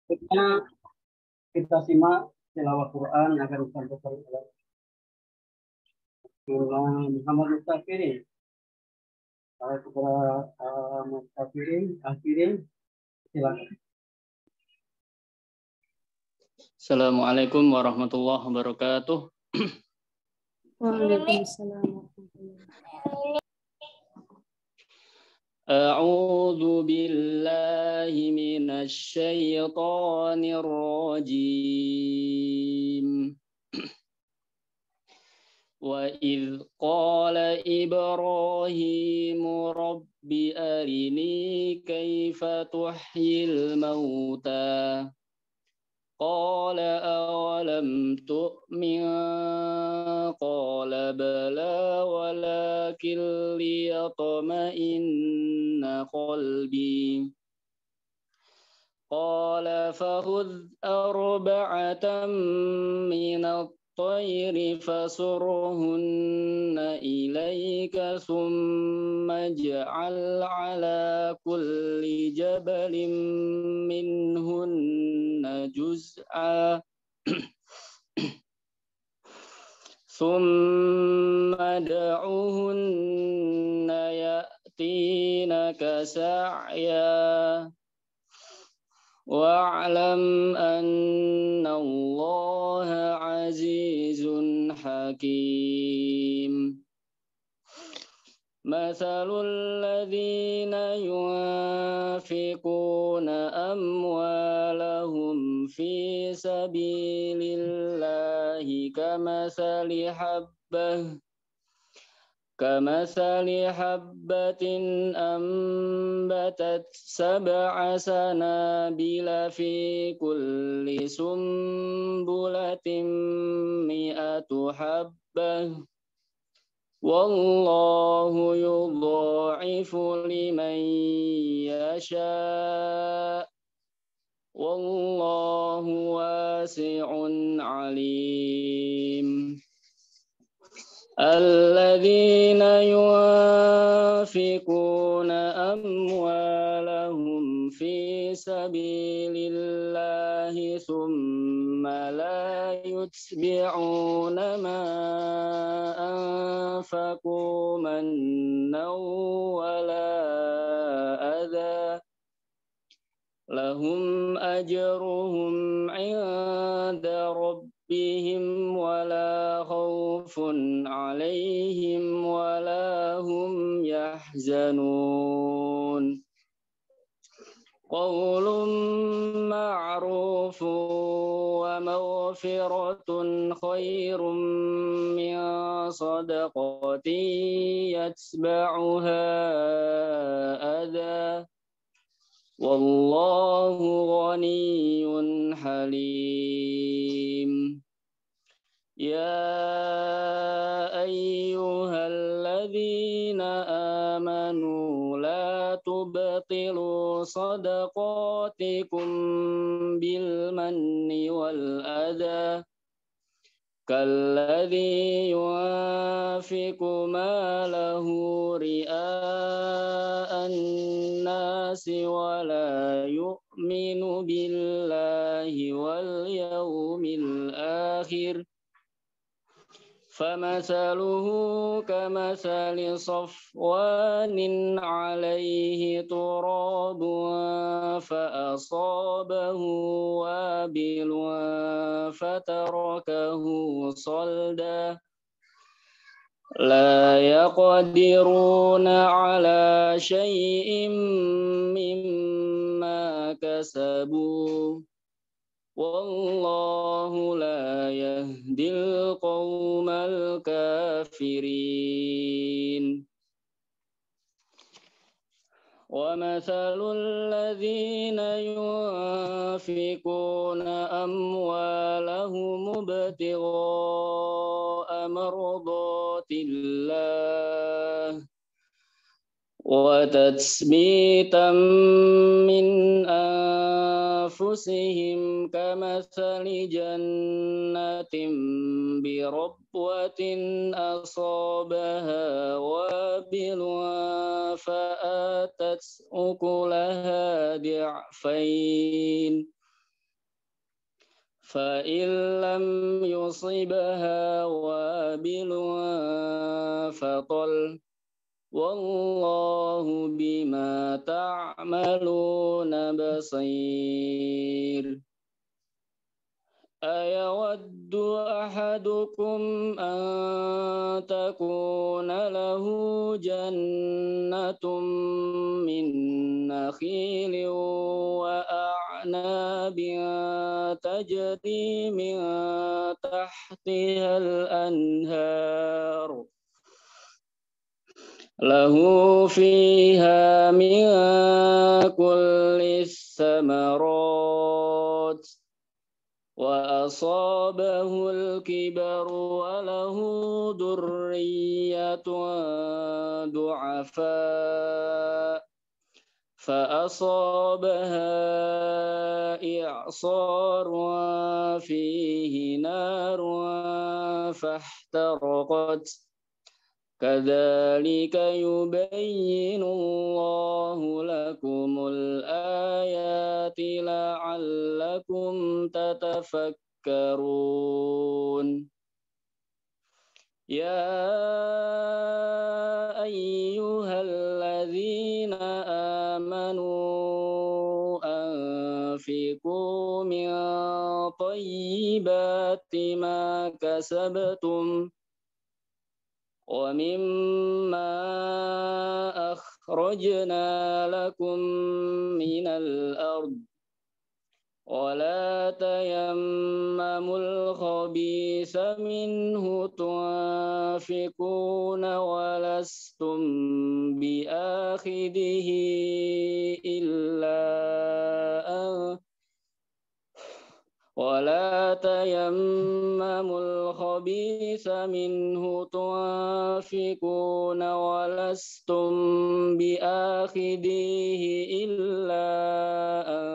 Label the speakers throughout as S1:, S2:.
S1: Selanjutnya kita simak tilawah Quran yang akan disampaikan oleh Muhammad Mustafirin. Kepada Mustafirin, silakan.
S2: Assalamualaikum warahmatullahi wabarakatuh.
S3: Waalaikumsalam.
S2: A'udzu billahi minasy syaithanir rajim. Wa idz qala Ibrahimu rabbi arini kaifa tuhyil mauta. قال أولم تؤمن قال بلى ولكن ليطمئن قلبي قال فخذ أربعة من الطير فصرهن إليك ثم اجعل على كل جبل منهن جزءا ثم دعوهن يأتينك سعيا واعلم أن الله عزيز حكيم مثل الذين ينفقون أموالهم في سبيل الله كمثل حبة أنبتت 7 سنابل في كل سنبلة 100 حبة والله يضاعف لمن يشاء والله واسع عليم الذين ينفقون أموالهم في سبيل الله ثم لا يتبعون ما أنفقوا منا ولا أذى لهم أجرهم عند ربهم ولا خوف عليهم ولا هم يحزنون قول معروف ومغفرة خير من صدقة يتبعها أذى والله غني حليم يا أيها الذين آمنوا لا تبطلوا صدقاتكم بالمن والأذى كالذي ينفق ماله رئاء الناس ولا يؤمن بالله واليوم الآخر فمثله كمثل صفوان عليه تراب فأصابه وابل فتركه صلدا لا يقدرون على شيء مما كسبوا والله لا يهدي القوم الكافرين ومثل الذين ينفقون أموالهم ابتغاء مرضات الله وتثبيتا من أنفسهم كمثل جنة بربوة أصابها وابل فآتت أكلها ضعفين فإن لم يصبها وابل فطل والله بما تعملون بصير أيود أحدكم أن تكون له جنة من نخيل وأعناب تجري من تحتها الأنهار له فيها من كل الثمرات وأصابه الكبر وله ذرية ضعفاء فأصابها إعصار فيه نار فاحترقت كذلك يبين الله لكم الآيات لعلكم تتفكرون يا أيها الذين آمنوا أنفقوا من طيبات ما كسبتم ومما أخرجنا لكم من الأرض ولا تيمموا الخبيث منه تنفقون ولستم بآخذه ولا تيمموا الخبيث منه تنفقون ولستم بآخذيه إلا أن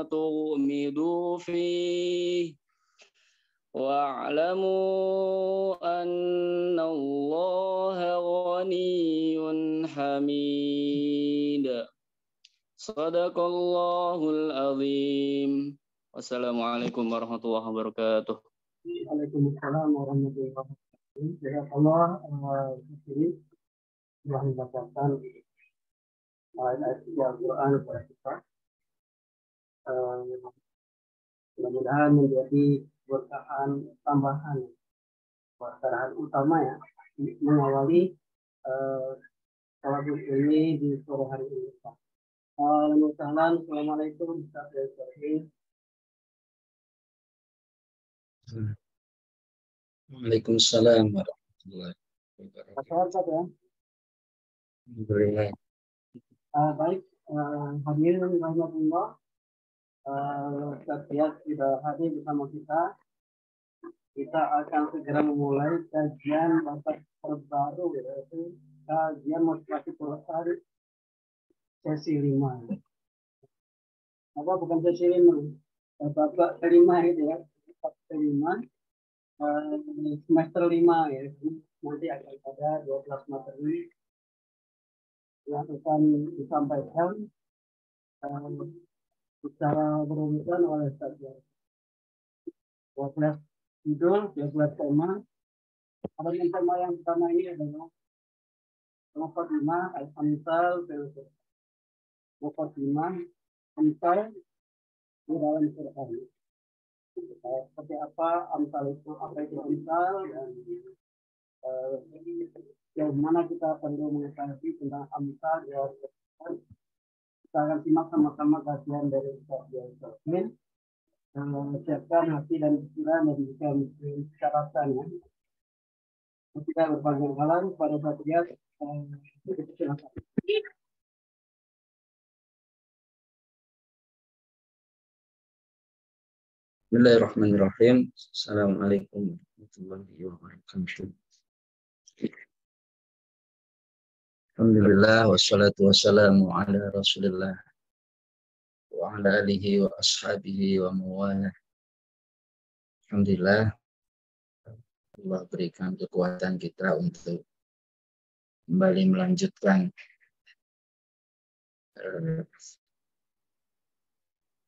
S2: تغمضوا فيه واعلموا أن الله غني حميد صدق الله العظيم. Wassalamualaikum warahmatullahi wabarakatuh.
S1: Waalaikumsalam warahmatullahi wabarakatuh. Jazakallah di sini telah membacakan ayat-ayat Al-Quran kepada kita. Mudah-mudahan menjadi berkahan tambahan, berkahan utama ya mengawali salat ini di sore hari ini. Assalamualaikum warahmatullahi wabarakatuh.
S3: Waalaikumsalam warahmatullahi wabarakatuh.
S1: Ya. Baik, hadirin rahmatullah. Setiap sudah hadir bersama kita. Kita akan segera memulai kajian batas terbaru, yaitu kajian motivasi Quran sesi 5. Apa bukan sesi 5? Babak kelima itu ya. Kelima semester 5 ya, nanti akan ada 12 materi yang akan disampaikan secara berurutan oleh Ustaz. 12 judul, 12 tema. Ada tema yang pertama ini adalah Muqaddimah al-Amsal Muqaddimah Amsal di dalam Quran. Seperti apa amsal itu, apa itu amsal, dan yang mana kita perlu mengetahui tentang amsal ya. Kita akan simak sama-sama kajian dari Ustaz Yasmin. Siapkan hati dan pikiran dan juga persyaratan ya. Kita berbagai halang pada saat dia silakan.
S3: Bismillahirrahmanirrahim. Assalamualaikum warahmatullahi wabarakatuh. Alhamdulillah wassalatu wassalamu ala Rasulillah wa ala alihi wa ashabihi wa mawalah. Alhamdulillah Allah berikan kekuatan kita untuk kembali melanjutkan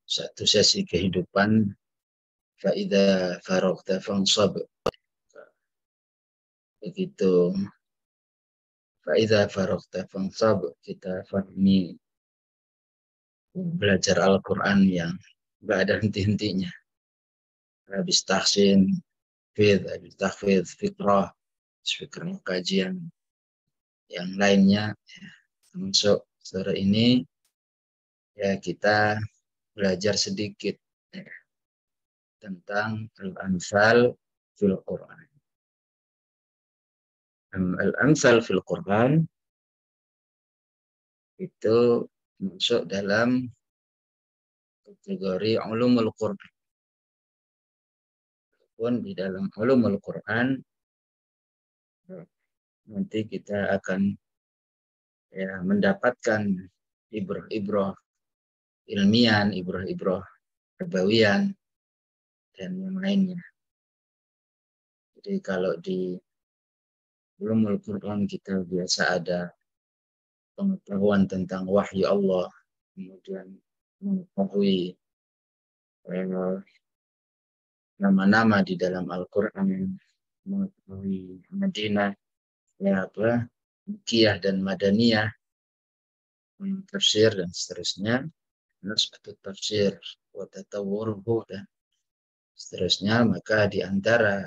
S3: satu sesi kehidupan Fa'idha faragta fansab. Begitu fa'idha faragta fansab, kita fahami belajar Al-Quran yang nggak ada henti-hentinya. Habis tahsin, habis tahfidz, fikrah, kajian yang lainnya, ya, termasuk sore ini ya kita belajar sedikit ya, tentang al-amsal fil Quran. Al-amsal fil Quran itu masuk dalam kategori ulumul Quran. Pun di dalam ulumul Quran nanti kita akan ya mendapatkan ibrah-ibrah ilmiah, ibrah-ibrah kebawian dan yang lainnya. Jadi kalau di ulumul Quran kita biasa ada pengetahuan tentang wahyu Allah, kemudian mengetahui nama-nama di dalam Al-Quran, mengetahui Madinah, ya apa, Makkiyah dan Madaniyah, tafsir dan seterusnya, nasbatut tafsir, wa tatawwuruhu dan seterusnya. Maka di antara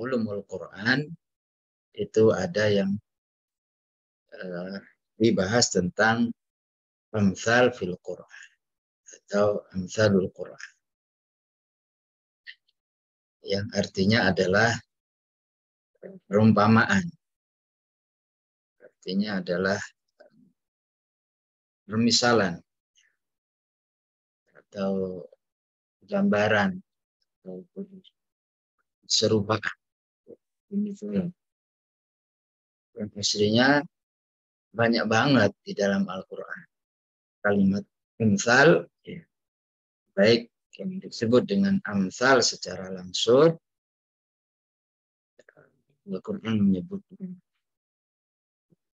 S3: ulumul Quran itu ada yang dibahas tentang amsal fil Quran atau amsalul Quran, yang artinya adalah perumpamaan, artinya adalah permisalan atau gambaran atau serupakan. Yang aslinya banyak banget di dalam Al-Quran kalimat amsal, ya, baik yang disebut dengan amsal secara langsung, Al-Quran menyebut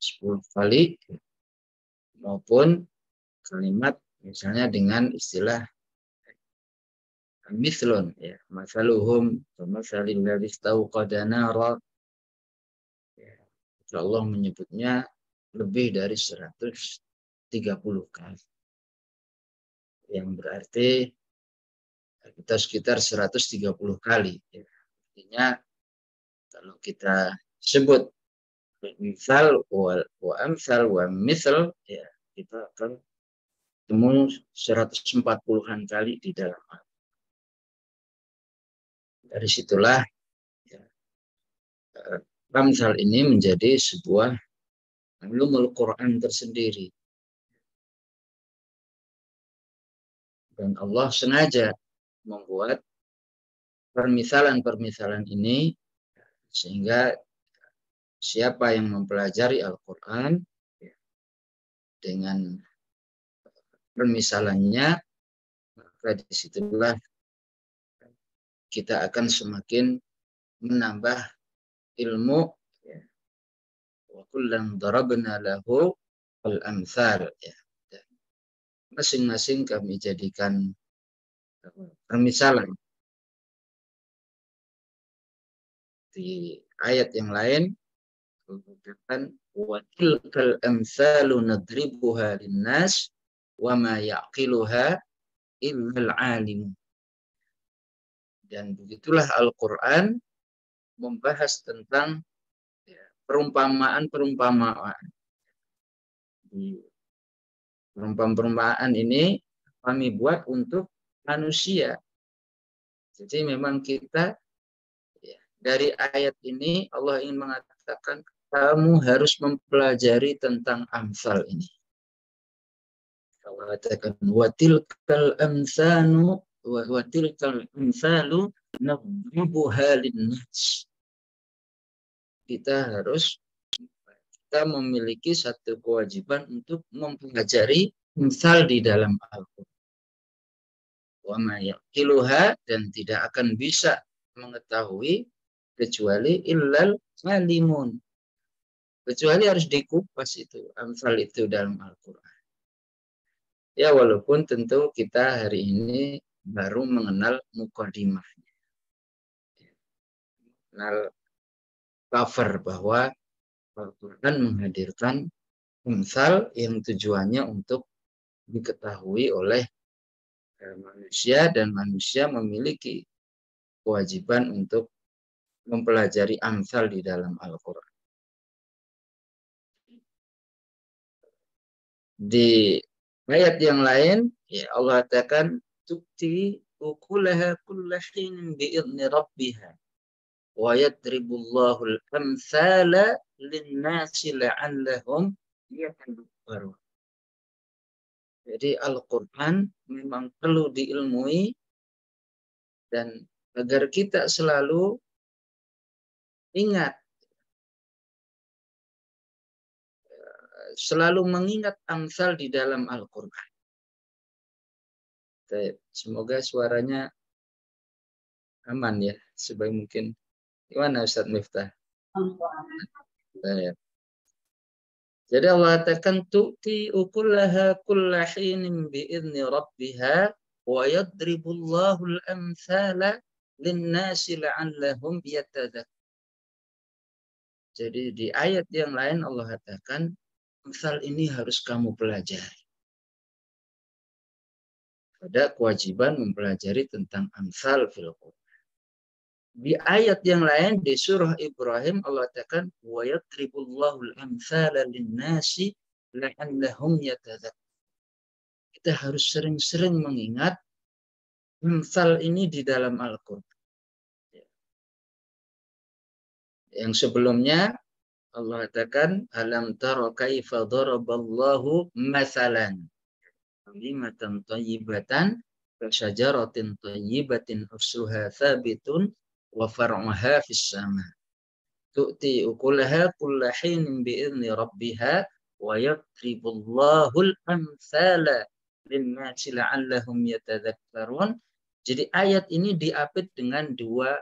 S3: 10 kali, maupun kalimat misalnya dengan istilah mithlun, ya, masaluhum masalil ladzi istauqada nara, ya, Allah menyebutnya lebih dari 130 kali, yang berarti kita sekitar 130 kali, ya. Artinya kalau kita sebut misal wa amsal wa misal, ya, kita akan temu 140-an kali di dalam. Dari situlah ya, amsal ini menjadi sebuah ulumul Quran tersendiri. Dan Allah sengaja membuat permisalan-permisalan ini sehingga siapa yang mempelajari Al-Quran dengan permisalannya, maka disitulah kita akan semakin menambah ilmu. Wa kullan darabna lahu al-amthal, ya. Masing-masing kami jadikan permisalan. Di ayat yang lain mengatakan wa tilkal amsalu nadribuha linnas wa ma yaqiluha illal alim. Dan begitulah Al-Quran membahas tentang perumpamaan-perumpamaan. Perumpamaan ini kami buat untuk manusia. Jadi memang kita ya, dari ayat ini Allah ingin mengatakan kamu harus mempelajari tentang amsal ini. Allah katakan wa tilkal amsalu nadribuha linnas. Kita memiliki satu kewajiban untuk mempelajari amsal di dalam Al-Quran. Wa ma yaqiluha, dan tidak akan bisa mengetahui kecuali illal alimun. Kecuali harus dikupas itu amsal itu dalam Al-Quran. Ya, walaupun tentu kita hari ini baru mengenal mukadimahnya. cover bahwa Al-Quran menghadirkan amsal yang tujuannya untuk diketahui oleh manusia, dan manusia memiliki kewajiban untuk mempelajari amsal di dalam Al-Quran. Di ayat yang lain, ya Allah katakan, tukti ukulaha kullahin bi'idni rabbiha wa yadribullahu al-amthala linnasi la'allahum yatadabbarun. Jadi Al-Quran memang perlu diilmui, dan agar kita selalu ingat, selalu mengingat amsal di dalam Al-Quran. Semoga suaranya aman ya, sebaik mungkin. Gimana Ustaz Miftah? Jadi Allah katakan, tu'ti ukullaha kullahinin bi'idni rabbiha wa yadribullahu al-amthala linnasi la'allahum yatadakkarun. Jadi di ayat yang lain Allah katakan, amsal ini harus kamu pelajari. Ada kewajiban mempelajari tentang amsal fil Quran. Di ayat yang lain di surah Ibrahim Allah katakan, wa yadribullahu al-amthala linnasi la'allahum yatadakkarun. Kita harus sering-sering mengingat amsal ini di dalam Al-Quran. Yang sebelumnya Allah katakan, alam tara kaifa daraballahu masalan kalimatan thayyibatan kasyajaratin thayyibatin usluha thabitun wa far'uha fis sama tu'ti ukulaha kullahinin bi'idni rabbiha wa yadribullahu al-amthala linnasi la'allahum yatadakkarun. Jadi ayat ini diapit dengan dua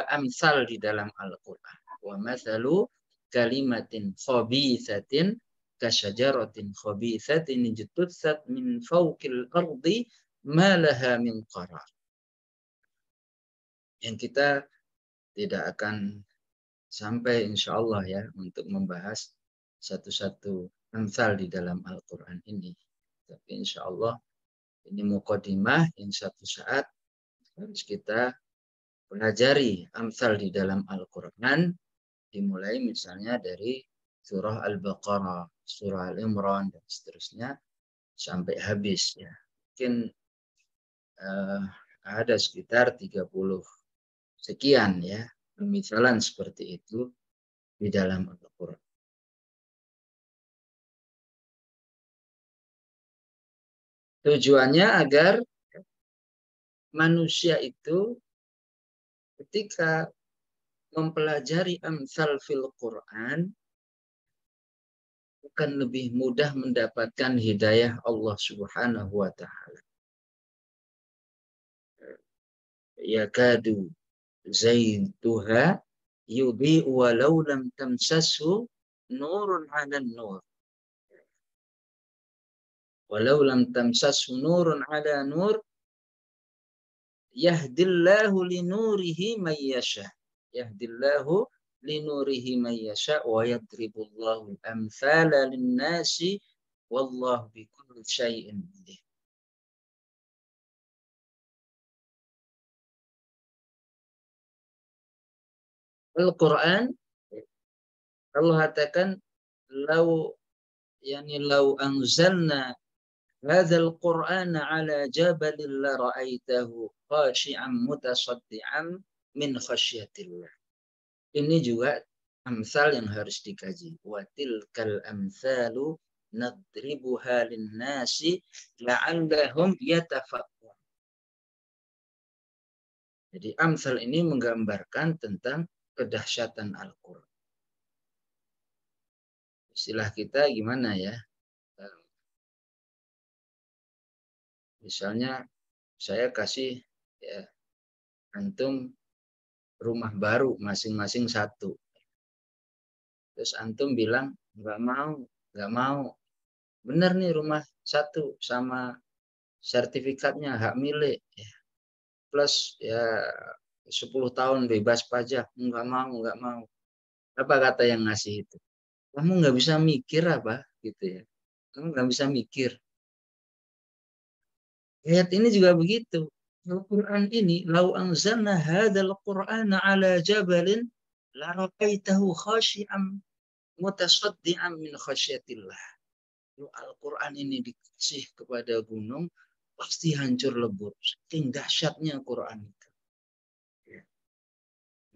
S3: amsal di dalam Al-Quran. Wa mathalu kalimatin khabithatin kasyajaratin khabithatin ijtutsat min fawqil ardi ma laha min qarar. Yang kita tidak akan sampai insyaallah ya untuk membahas satu-satu amsal di dalam Al-Quran ini. Tapi insyaallah ini mukadimah yang satu saat harus kita pelajari amsal di dalam Al-Quran, dimulai misalnya dari surah Al-Baqarah, surah Al-Imran, dan seterusnya sampai habis ya. Mungkin ada sekitar 30 sekian ya misalan seperti itu di dalam Al-Quran. Tujuannya agar manusia itu ketika mempelajari amsal fil Quran akan lebih mudah mendapatkan hidayah Allah Subhanahu wa taala. Yakadu zaituha yudhi'u walau lam tamsashu nurun 'alan nur. Walau lam tamsashu nurun 'ala nur yahdillahu linurihi man yasha. Yahdillahu linurihi man yasha wa yadribullahu amthala linnasi wallahu bikulli syai'in alim. Al-Quran Allah katakan lau anzalna hadzal Qur'ana ala jabalin la ra'aitahu khashi'an mutasaddian min khasyatillah. Ini juga amsal yang harus dikaji. Wa tilkal amsalu nadribuha linnasi la'allahum yatafakkarun. Jadi amsal ini menggambarkan tentang kedahsyatan Al-Quran. Istilah kita gimana ya? Misalnya saya kasih ya, antum rumah baru masing-masing satu. Terus antum bilang nggak mau. Benar nih rumah satu sama sertifikatnya hak milik. Ya. Plus ya 10 tahun bebas pajak, nggak mau, nggak mau. Apa kata yang ngasih itu? Kamu nggak bisa mikir apa, gitu ya? Kamu nggak bisa mikir. Ayat ini juga begitu. Al-Quran ini, lau anzalna hadzal Qur'ana ala jabalin la raqaitahu khashi'an mutasaddian min khasyatillah. Kalau Al-Quran ini dikasih kepada gunung, pasti hancur lebur. Saking dahsyatnya Quran itu. Ya.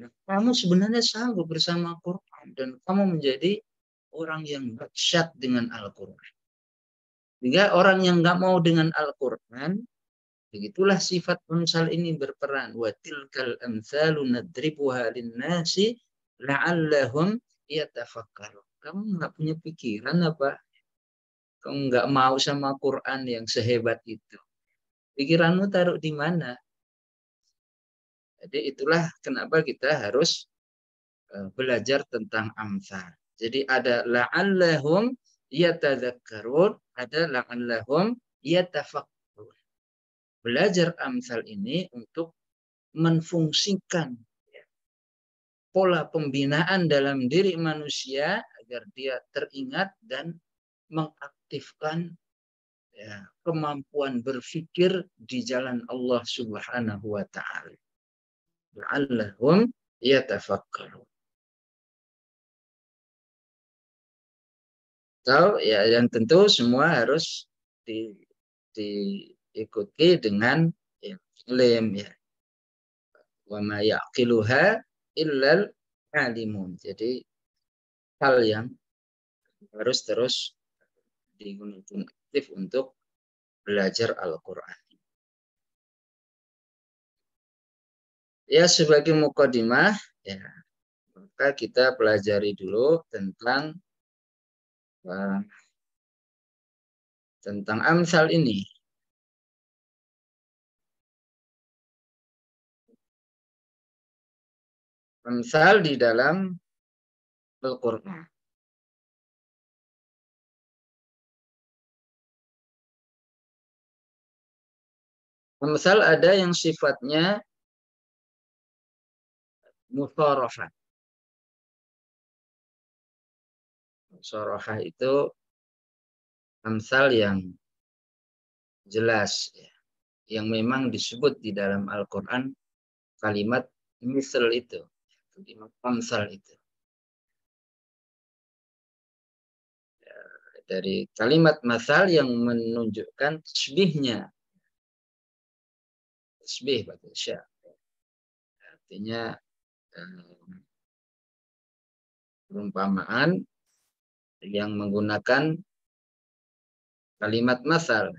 S3: Nah, kamu sebenarnya sanggup bersama Quran dan kamu menjadi orang yang dahsyat dengan Al-Quran. Sehingga orang yang nggak mau dengan Al-Quran, begitulah sifat amsal ini berperan. Wa tilkal amsalu nadribuha linnasi la'allahum yatafakkarun. Kamu nggak punya pikiran apa? Kamu nggak mau sama Quran yang sehebat itu. Pikiranmu taruh di mana? Jadi itulah kenapa kita harus belajar tentang amsal. Jadi ada la'allahum yatadzakkarun, ada la'allahum yatafakkarun. Belajar amsal ini untuk menfungsikan pola pembinaan dalam diri manusia agar dia teringat dan mengaktifkan ya, kemampuan berpikir di jalan Allah Subhanahu wa taala. La'allahum yatafakkarun. Atau ya yang tentu semua harus diikuti dengan ya, ilm ya. Wa ma yaqiluha illal alimun. Jadi hal yang harus terus digunakan aktif untuk belajar Al-Quran. Ya sebagai mukadimah ya maka kita pelajari dulu tentang amsal ini. Amsal di dalam Al-Quran. Amsal ada yang sifatnya musharahah. Musharahah itu amsal yang jelas ya, yang memang disebut di dalam Al-Quran kalimat misal itu, kalimat amsal itu. Ya, dari kalimat masal yang menunjukkan tasbihnya. Tasbih bahasa Indonesia. Artinya perumpamaan yang menggunakan kalimat masal.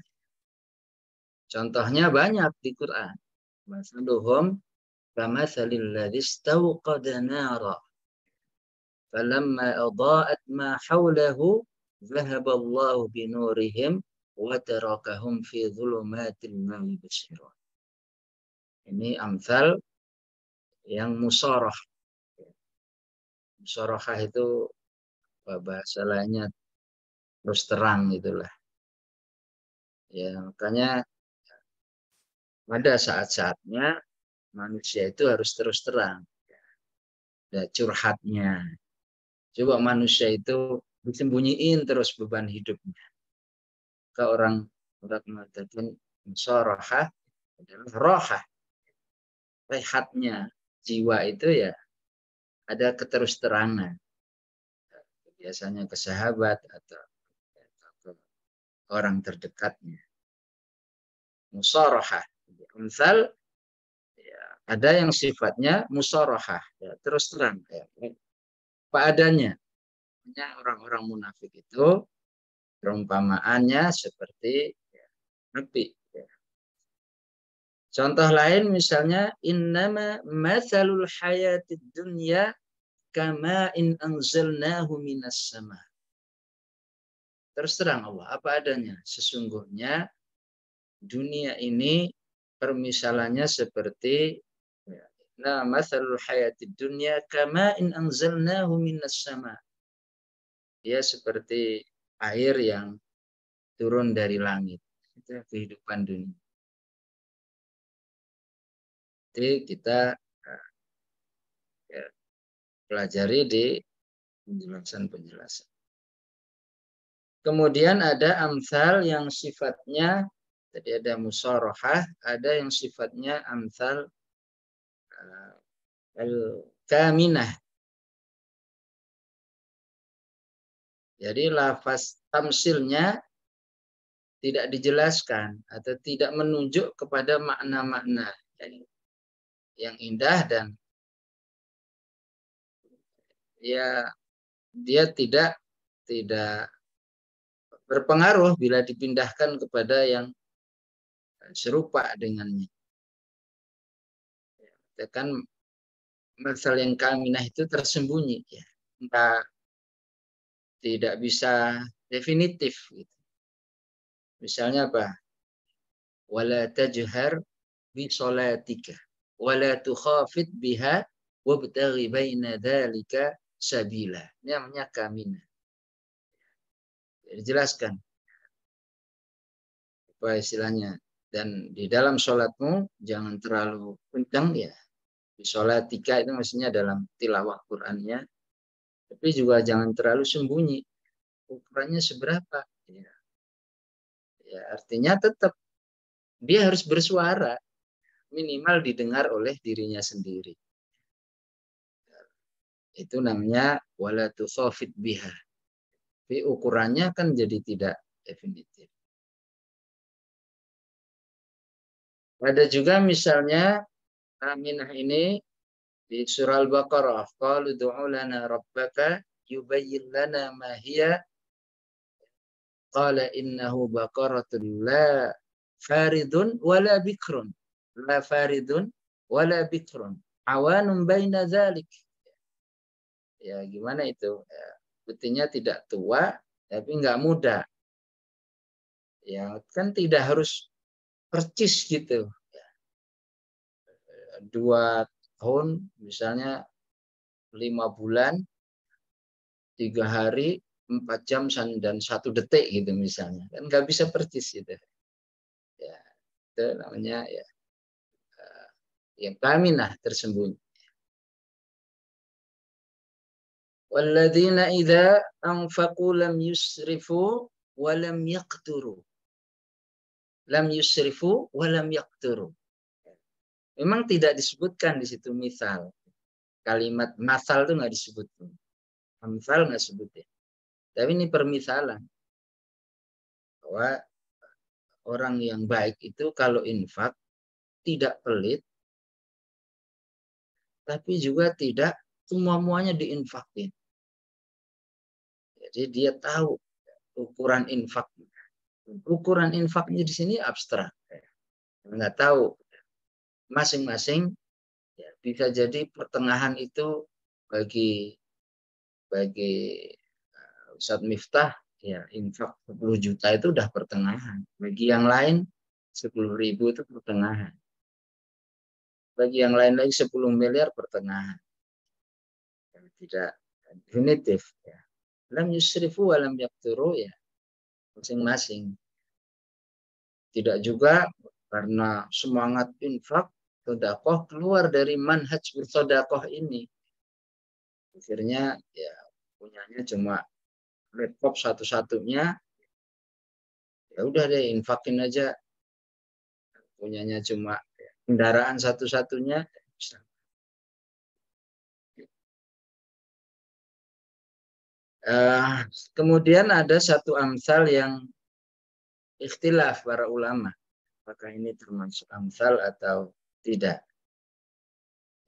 S3: Contohnya banyak di Quran. Masaluhum kamasalil ladzi istawqada nara falamma adaa'at ma hawlahu dhahaba Allahu binurihim wa tarakahum fi dhulumatin la yubsirun. Ini amsal yang musharah. Musharah itu bahasa lainnya terus terang itulah. Ya, makanya ada saat-saatnya manusia itu harus terus terang. Ada curhatnya. Coba manusia itu disembunyiin terus beban hidupnya. Ke orang mengatakan musharahah adalah rohah. Rehatnya jiwa itu ya ada keterus-terangan. Biasanya ke sahabat atau ke orang terdekatnya. Musharahah. Amsal ya, ada yang sifatnya musharahah, ya, terus terang. Ya. Apa adanya. Orang-orang munafik itu perumpamaannya seperti ya, api. Ya. Contoh lain misalnya innama matsalul hayatid dunya kama in anzalnahu minas sama. Terus terang Allah apa adanya. Sesungguhnya dunia ini permisalannya seperti nah matsalul hayatid dunya kama in anzalnahu minas sama. Dia seperti air yang turun dari langit. Itu kehidupan dunia. Jadi kita pelajari di penjelasan-penjelasan. Kemudian ada amsal yang sifatnya, tadi ada musharahah, ada yang sifatnya amsal al-kaminah. Jadi lafaz tamsilnya tidak dijelaskan atau tidak menunjuk kepada makna-makna yang indah, dan ya dia tidak berpengaruh bila dipindahkan kepada yang serupa dengannya. Kan masalah yang kaminah itu tersembunyi, ya, entah tidak bisa definitif. Gitu. Misalnya apa? Wala tajhar bi sholatika wala tukhafit biha wabtaghi baina dzalika sabila. Ini namanya kaminah. Dijelaskan apa istilahnya. Dan di dalam sholatmu jangan terlalu kencang, ya. Di sholatika itu maksudnya dalam tilawah Qur'annya. Tapi juga jangan terlalu sembunyi. Ukurannya seberapa? Ya, artinya tetap dia harus bersuara, minimal didengar oleh dirinya sendiri. Itu namanya wala tukhafit biha. Tapi ukurannya kan jadi tidak definitif. Ada juga misalnya aminah ini di surah Al-Baqarah, qalu du'u lana rabbaka yubayyin lana ma hiya qala innahu baqaratun la faridun wala bikrun. La faridun wala bikrun. Awanun baina dzalik. Ya gimana itu? Ya, buktinya tidak tua tapi enggak muda. Ya kan tidak harus percis gitu. 2 tahun misalnya 5 bulan 3 hari 4 jam dan 1 detik gitu misalnya, kan nggak bisa percis gitu ya. Itu namanya ya yang kaminah tersembunyi. Walladzina idza anfaqu lam yusrifu wa lam yaqturu. Lam yusrifu wa lam yaqturu. Memang tidak disebutkan di situ misal. Kalimat masal itu nggak disebut. Amsal nggak sebut ya. Tapi ini permisalan. Bahwa orang yang baik itu kalau infak tidak pelit, tapi juga tidak semua-muanya diinfakin. Jadi dia tahu ukuran infak. Ukuran infaknya di sini abstrak. Nggak tahu. Masing-masing ya, bisa jadi pertengahan itu bagi Ustadz Miftah ya infak 10 juta itu udah pertengahan. Bagi yang lain 10.000 itu pertengahan. Bagi yang lain lagi 10 miliar pertengahan. Tidak definitif ya. Lam yusrifu wa lam yaqturu ya. Masing-masing. Tidak juga karena semangat infak sedekah keluar dari manhaj bersedekah ini. Akhirnya ya punyanya cuma laptop satu-satunya. Ya udah deh infakin aja. Punyanya cuma kendaraan satu-satunya. Kemudian ada satu amsal yang ikhtilaf para ulama. Apakah ini termasuk amsal atau tidak.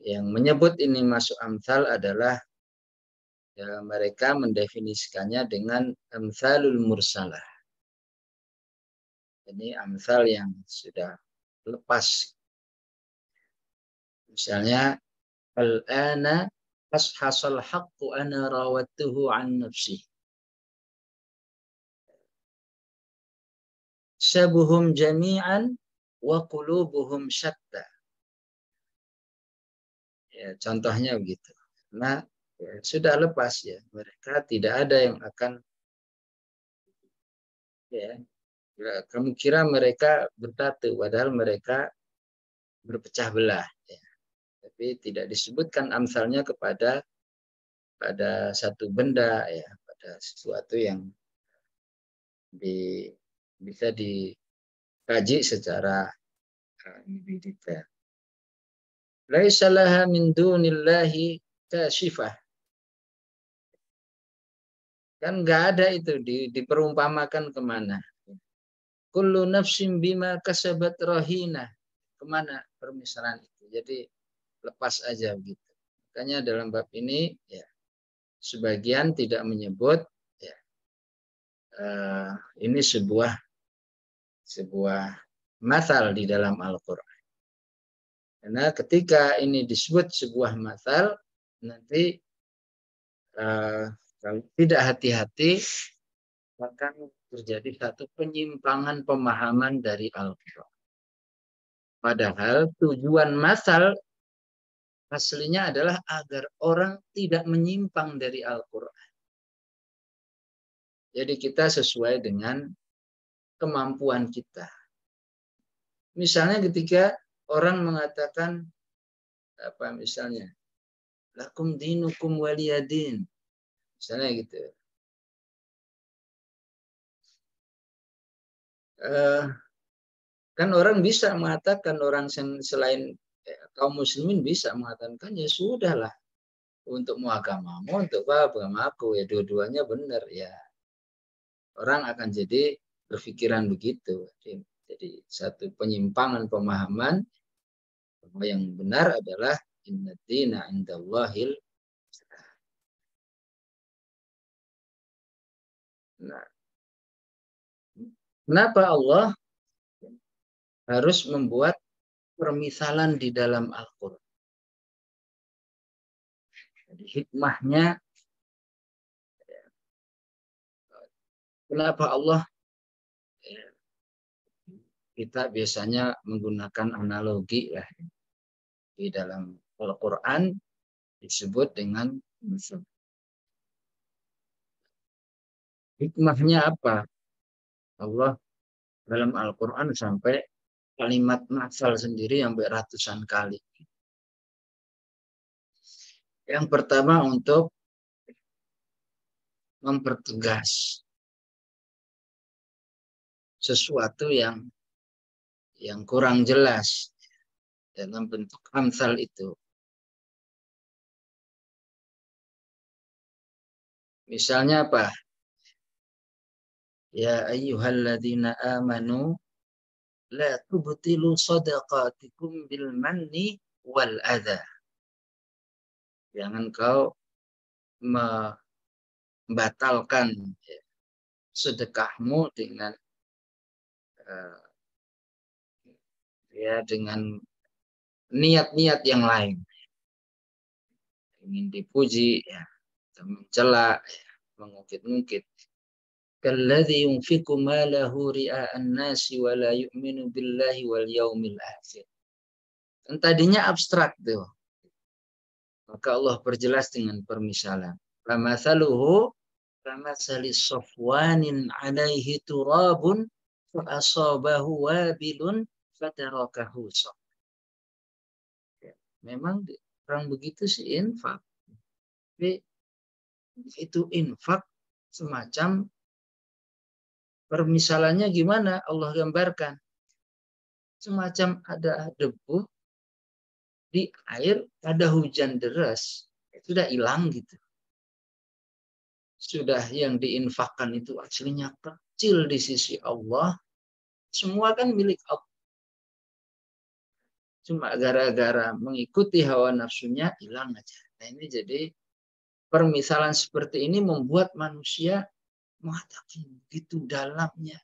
S3: Yang menyebut ini masuk amsal adalah ya, mereka mendefinisikannya dengan amsalul mursalah. Ini amsal yang sudah lepas. Misalnya, al-ana ashasal haqqu ana rawattuhu an nafsi. Sabuhum jami'an wa qulubuhum syatta. Ya, contohnya begitu. Nah, ya, sudah lepas ya. Mereka tidak ada yang akan ya, kamu kira mereka bersatu padahal mereka berpecah belah ya. Tapi tidak disebutkan amsalnya kepada pada satu benda, ya, pada sesuatu yang bisa dikaji secara lebih detail. Laisa laha min dunillahi kashifah. Kan nggak ada itu diperumpamakan kemana. Kullu nafsin bima kasabat rahina. Kemana permisalan itu? Jadi lepas aja begitu. Makanya dalam bab ini ya sebagian tidak menyebut ya, ini sebuah masal di dalam Al-Quran. Karena ketika ini disebut sebuah masal, nanti kalau tidak hati-hati akan terjadi satu penyimpangan pemahaman dari Al-Quran. Padahal tujuan masal aslinya adalah agar orang tidak menyimpang dari Al-Quran. Jadi kita sesuai dengan kemampuan kita. Misalnya ketika orang mengatakan apa misalnya, lakum dinukum waliyadin. Misalnya gitu. Kan orang bisa mengatakan, orang selain kaum muslimin bisa mengatakan, ya sudahlah, untukmu agamamu, untuk agamaku, ya dua-duanya benar ya. Orang akan jadi berpikiran begitu. Jadi satu penyimpangan pemahaman bahwa yang benar adalah inna dina indallahil. Nah, kenapa Allah harus membuat permisalan di dalam Al-Quran? Jadi hikmahnya, kenapa Allah, kita biasanya menggunakan analogi lah di dalam Al-Quran disebut dengan misal. Hikmahnya apa? Allah dalam Al-Quran sampai kalimat masal sendiri sampai ratusan kali. Yang pertama untuk mempertegas sesuatu yang kurang jelas dalam bentuk amsal itu. Misalnya apa? Ya ayyuhalladzina amanu la tubtilu sadaqatikum bil manni wal adha. Jangan kau membatalkan sedekahmu dengan dengan niat-niat yang lain. Ingin dipuji, ya, mencela, ya, mengungkit-ungkit. Kalladzi yunfiqu malahu ria'an nasi wa la yu'minu billahi wal yaumil akhir. Dan tadinya abstrak tuh. Maka Allah perjelas dengan permisalan. Famathaluhu kamathali safwanin 'alaihi turabun fa asabahu wabilun fatarakahu saf. Memang orang begitu sih infak. Tapi itu infak semacam permisalannya gimana Allah gambarkan. Semacam ada debu di air, ada hujan deras, sudah hilang gitu. Sudah yang diinfakkan itu aslinya kecil di sisi Allah. Semua kan milik Allah. Cuma gara-gara mengikuti hawa nafsunya hilang aja. Nah ini jadi permisalan seperti ini membuat manusia mengatakan begitu dalamnya.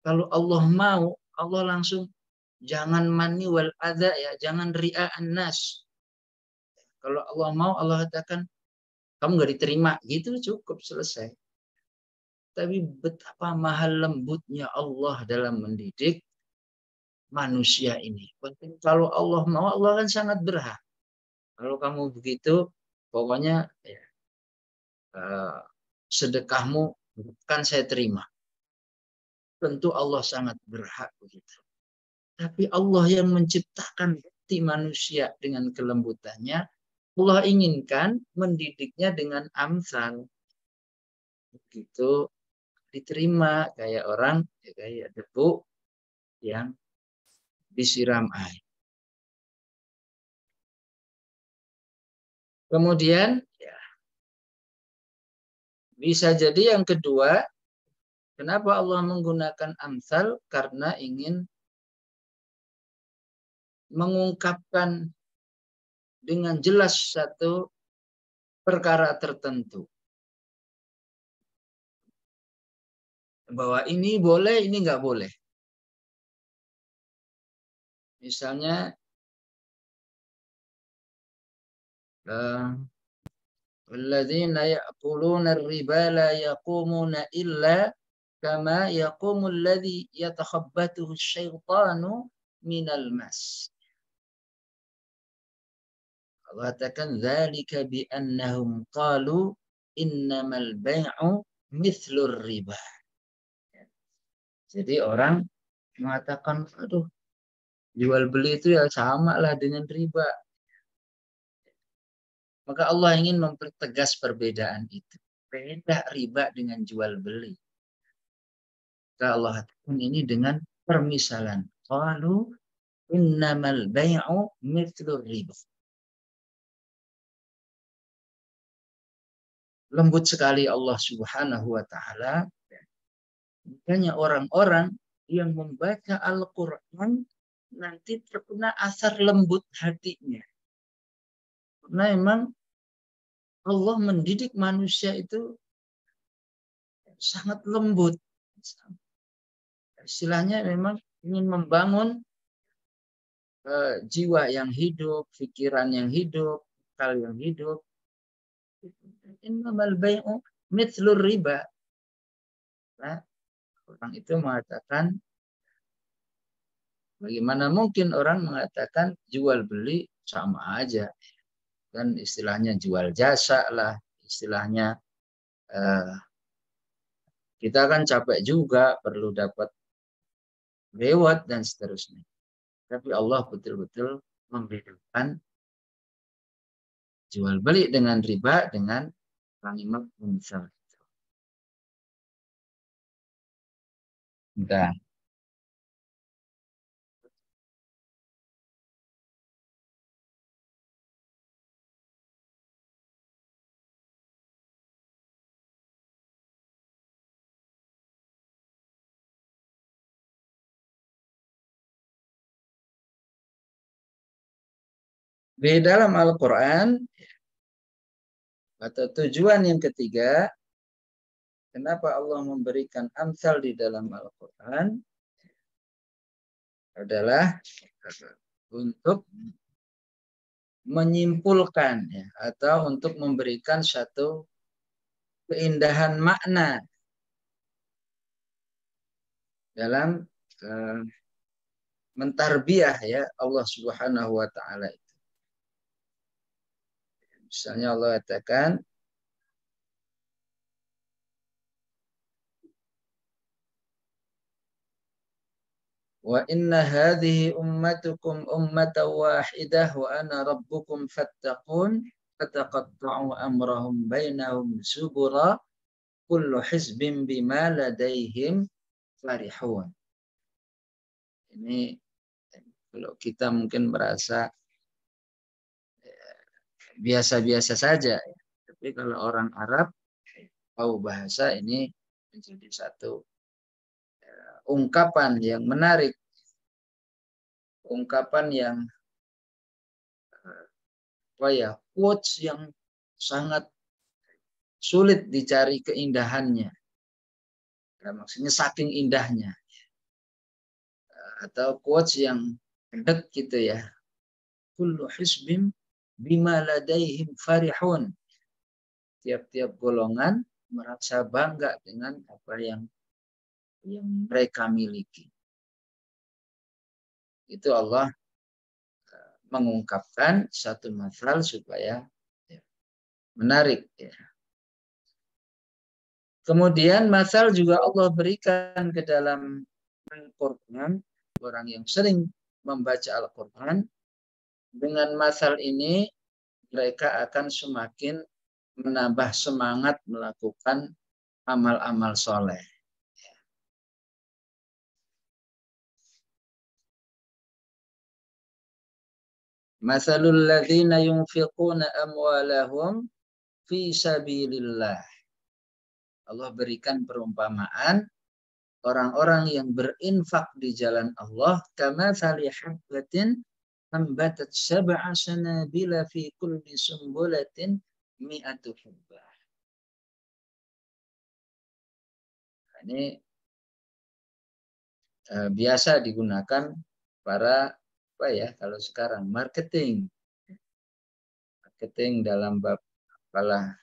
S3: Kalau Allah mau, Allah langsung jangan mani wal adha, ya, jangan ria'an nas. Kalau Allah mau, Allah katakan kamu nggak diterima, gitu cukup selesai. Tapi betapa mahal lembutnya Allah dalam mendidik manusia ini. Penting kalau Allah mau, Allah kan sangat berhak. Kalau kamu begitu, pokoknya ya, sedekahmu bukan saya terima. Tentu Allah sangat berhak begitu. Tapi Allah yang menciptakan hati manusia dengan kelembutannya, Allah inginkan mendidiknya dengan amsal. Begitu diterima kayak orang, ya kayak debu yang disiram air. Kemudian ya, bisa jadi yang kedua, kenapa Allah menggunakan amsal? Karena ingin mengungkapkan dengan jelas satu perkara tertentu. Bahwa ini boleh, ini nggak boleh. Misalnya, alladzina ya'kuluna ar-riba la yaqumuna illa kama yaqumul ladzi yatakhabbathu asyaitanu minal mas. Allah katakan dzalika bi annahum qalu innamal bai'u mithlur riba. Jadi orang mengatakan, aduh, jual beli itu ya sama lah dengan riba. Maka Allah ingin mempertegas perbedaan itu. Beda riba dengan jual beli. Maka Allah katakan ini dengan permisalan. Qalu innamal bai'u mithlur riba. Lembut sekali Allah Subhanahu wa taala. Makanya orang-orang yang membaca Al-Qur'an nanti terkena asar lembut hatinya. Karena memang Allah mendidik manusia itu sangat lembut. Istilahnya memang ingin membangun jiwa yang hidup, pikiran yang hidup, akal yang hidup. Innamal bai'u mithlur riba. Nah, orang itu mengatakan, bagaimana mungkin orang mengatakan jual beli sama aja. Kan istilahnya jual jasa lah, istilahnya kita kan capek juga, perlu dapat reward dan seterusnya. Tapi Allah betul-betul membedakan jual beli dengan riba dengan kalimat misal. Nah, di dalam Al-Quran, atau tujuan yang ketiga, kenapa Allah memberikan amsal di dalam Al-Quran, adalah untuk menyimpulkan ya, atau untuk memberikan satu keindahan makna dalam mentarbiah ya Allah Subhanahu wa taala itu. Misalnya Allah katakan, wa inna hadhihi ummatukum ummatan wahidah wa ana rabbukum fattaqun fataqatta'u amrahum bainahum subura kullu hizbin bima ladaihim farihun. Ini kalau kita mungkin merasa biasa-biasa saja, tapi kalau orang Arab tahu bahasa ini menjadi satu ungkapan yang menarik, ungkapan yang quotes yang sangat sulit dicari keindahannya. Nah, maksudnya saking indahnya. Atau quotes yang pendek gitu ya. Kullu hizbim bima ladaihim farihun. Tiap-tiap golongan merasa bangga dengan apa yang mereka miliki. Itu Allah mengungkapkan satu masal supaya menarik. Ya. Kemudian masal juga Allah berikan ke dalam Al-Quran. Orang yang sering membaca Al-Quran, dengan masal ini mereka akan semakin menambah semangat melakukan amal-amal soleh. Matsalul ladzina yunfiquna amwalahum fi sabilillah. Allah berikan perumpamaan orang-orang yang berinfak di jalan Allah kama sali habbatin ambatat sab'a sanabila fi kulli sumbulatin mi'atu hubbah. Ini biasa digunakan para apa ya kalau sekarang marketing dalam bab apalah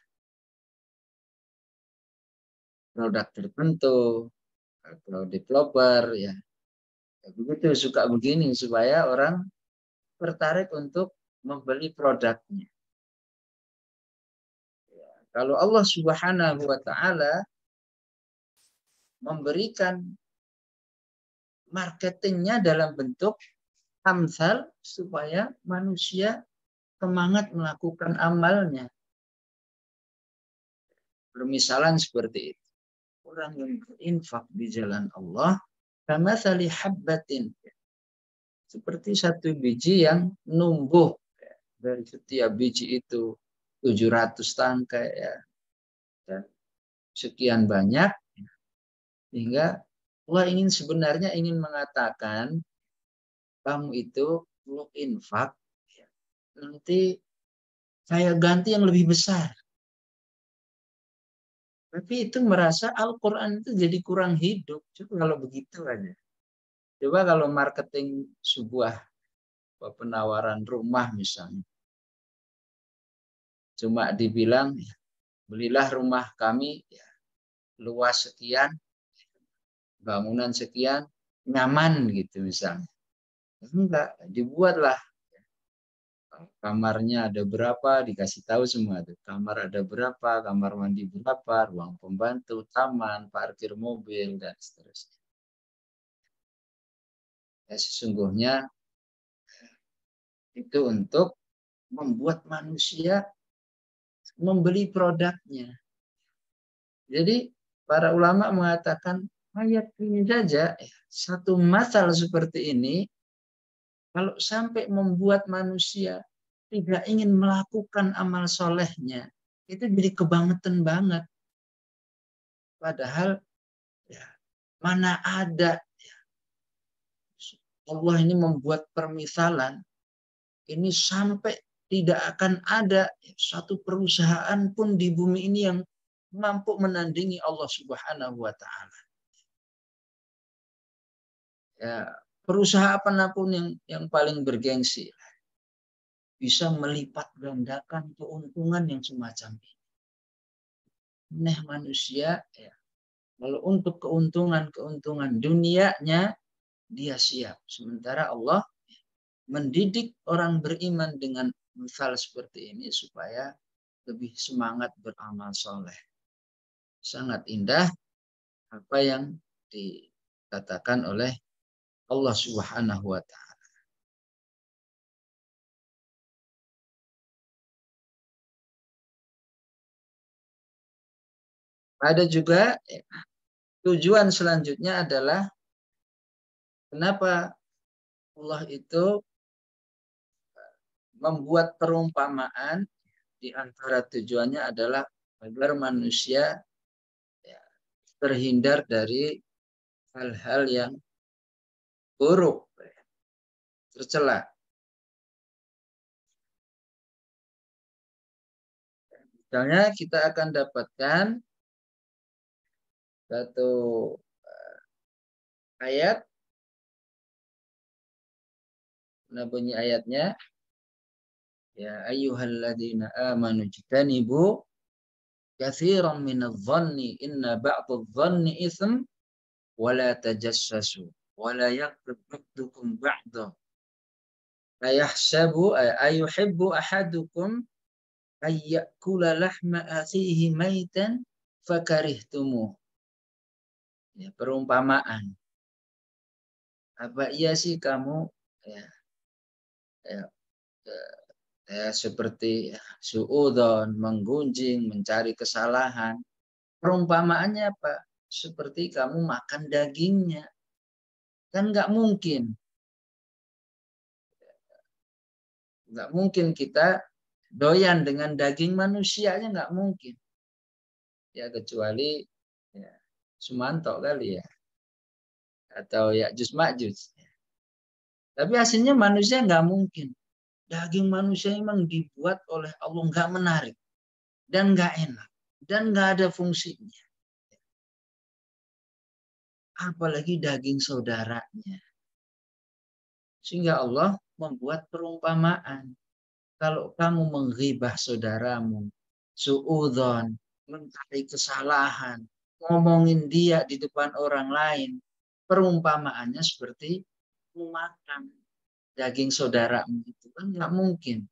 S3: produk tertentu atau developer ya begitu suka begini supaya orang tertarik untuk membeli produknya. Ya, kalau Allah Subhanahu wa taala memberikan marketingnya dalam bentuk amsal supaya manusia semangat melakukan amalnya. Permisalan seperti itu. Orang yang berinfak di jalan Allah kama sali habbatin. Seperti satu biji yang numbuh. Dari setiap biji itu 700 tangkai ya. Dan sekian banyak. Sehingga Allah sebenarnya ingin mengatakan kamu itu kalau infak nanti saya ganti yang lebih besar. Tapi itu merasa Al-Quran itu jadi kurang hidup. Coba kalau begitu aja. Coba kalau marketing sebuah penawaran rumah misalnya. Cuma dibilang, belilah rumah kami, ya, luas sekian, bangunan sekian, nyaman gitu misalnya. Enggak, dibuatlah. Kamarnya ada berapa, dikasih tahu semua tuh. Kamar ada berapa, kamar mandi berapa, ruang pembantu, taman, parkir mobil, dan seterusnya. Ya, sesungguhnya itu untuk membuat manusia membeli produknya. Jadi para ulama mengatakan ayat ini saja, satu masalah seperti ini, kalau sampai membuat manusia tidak ingin melakukan amal solehnya, itu jadi kebangetan banget. Padahal ya, mana ada ya, Allah ini membuat permisalan, ini sampai tidak akan ada satu perusahaan pun di bumi ini yang mampu menandingi Allah Subhanahu wa taala. Ya, perusahaan apapun yang paling bergengsi bisa melipat gandakan keuntungan yang semacam ini. Nah, manusia ya, kalau untuk keuntungan dunianya dia siap. Sementara Allah mendidik orang beriman dengan misal seperti ini supaya lebih semangat beramal soleh. Sangat indah apa yang dikatakan oleh Allah Subhanahu wa taala. Ada juga tujuan selanjutnya adalah kenapa Allah itu membuat perumpamaan, di antara tujuannya adalah agar manusia terhindar dari hal-hal yang buruk, tercela. Misalnya kita akan dapatkan satu ayat, nah bunyi ayatnya, ya ayyuhalladzina amanu jtanibu katsiran minadh-dhanni inna ba'dadh-dhanni itsm wa la tajassasu wa la yaghtab ba'dukum ba'dha ayahsabu ayuhibbu ahadukum ayyakula lahma akhihi maitan fakarihtumuh. Ya, perumpamaan. Apa iya sih kamu seperti suudzon, menggunjing, mencari kesalahan. Perumpamaannya apa? Seperti kamu makan dagingnya. Kan nggak mungkin. Nggak mungkin kita doyan dengan daging manusianya, nggak mungkin. Ya kecuali ya, Sumanto kali ya. Atau Ya'juj Ma'juj. Tapi hasilnya manusia nggak mungkin. Daging manusia memang dibuat oleh Allah nggak menarik. Dan nggak enak. Dan nggak ada fungsinya. Apalagi daging saudaranya. Sehingga Allah membuat perumpamaan. Kalau kamu menghibah saudaramu, suudzon, mencari kesalahan, ngomongin dia di depan orang lain, perumpamaannya seperti memakan daging saudaramu itu kan nggak mungkin.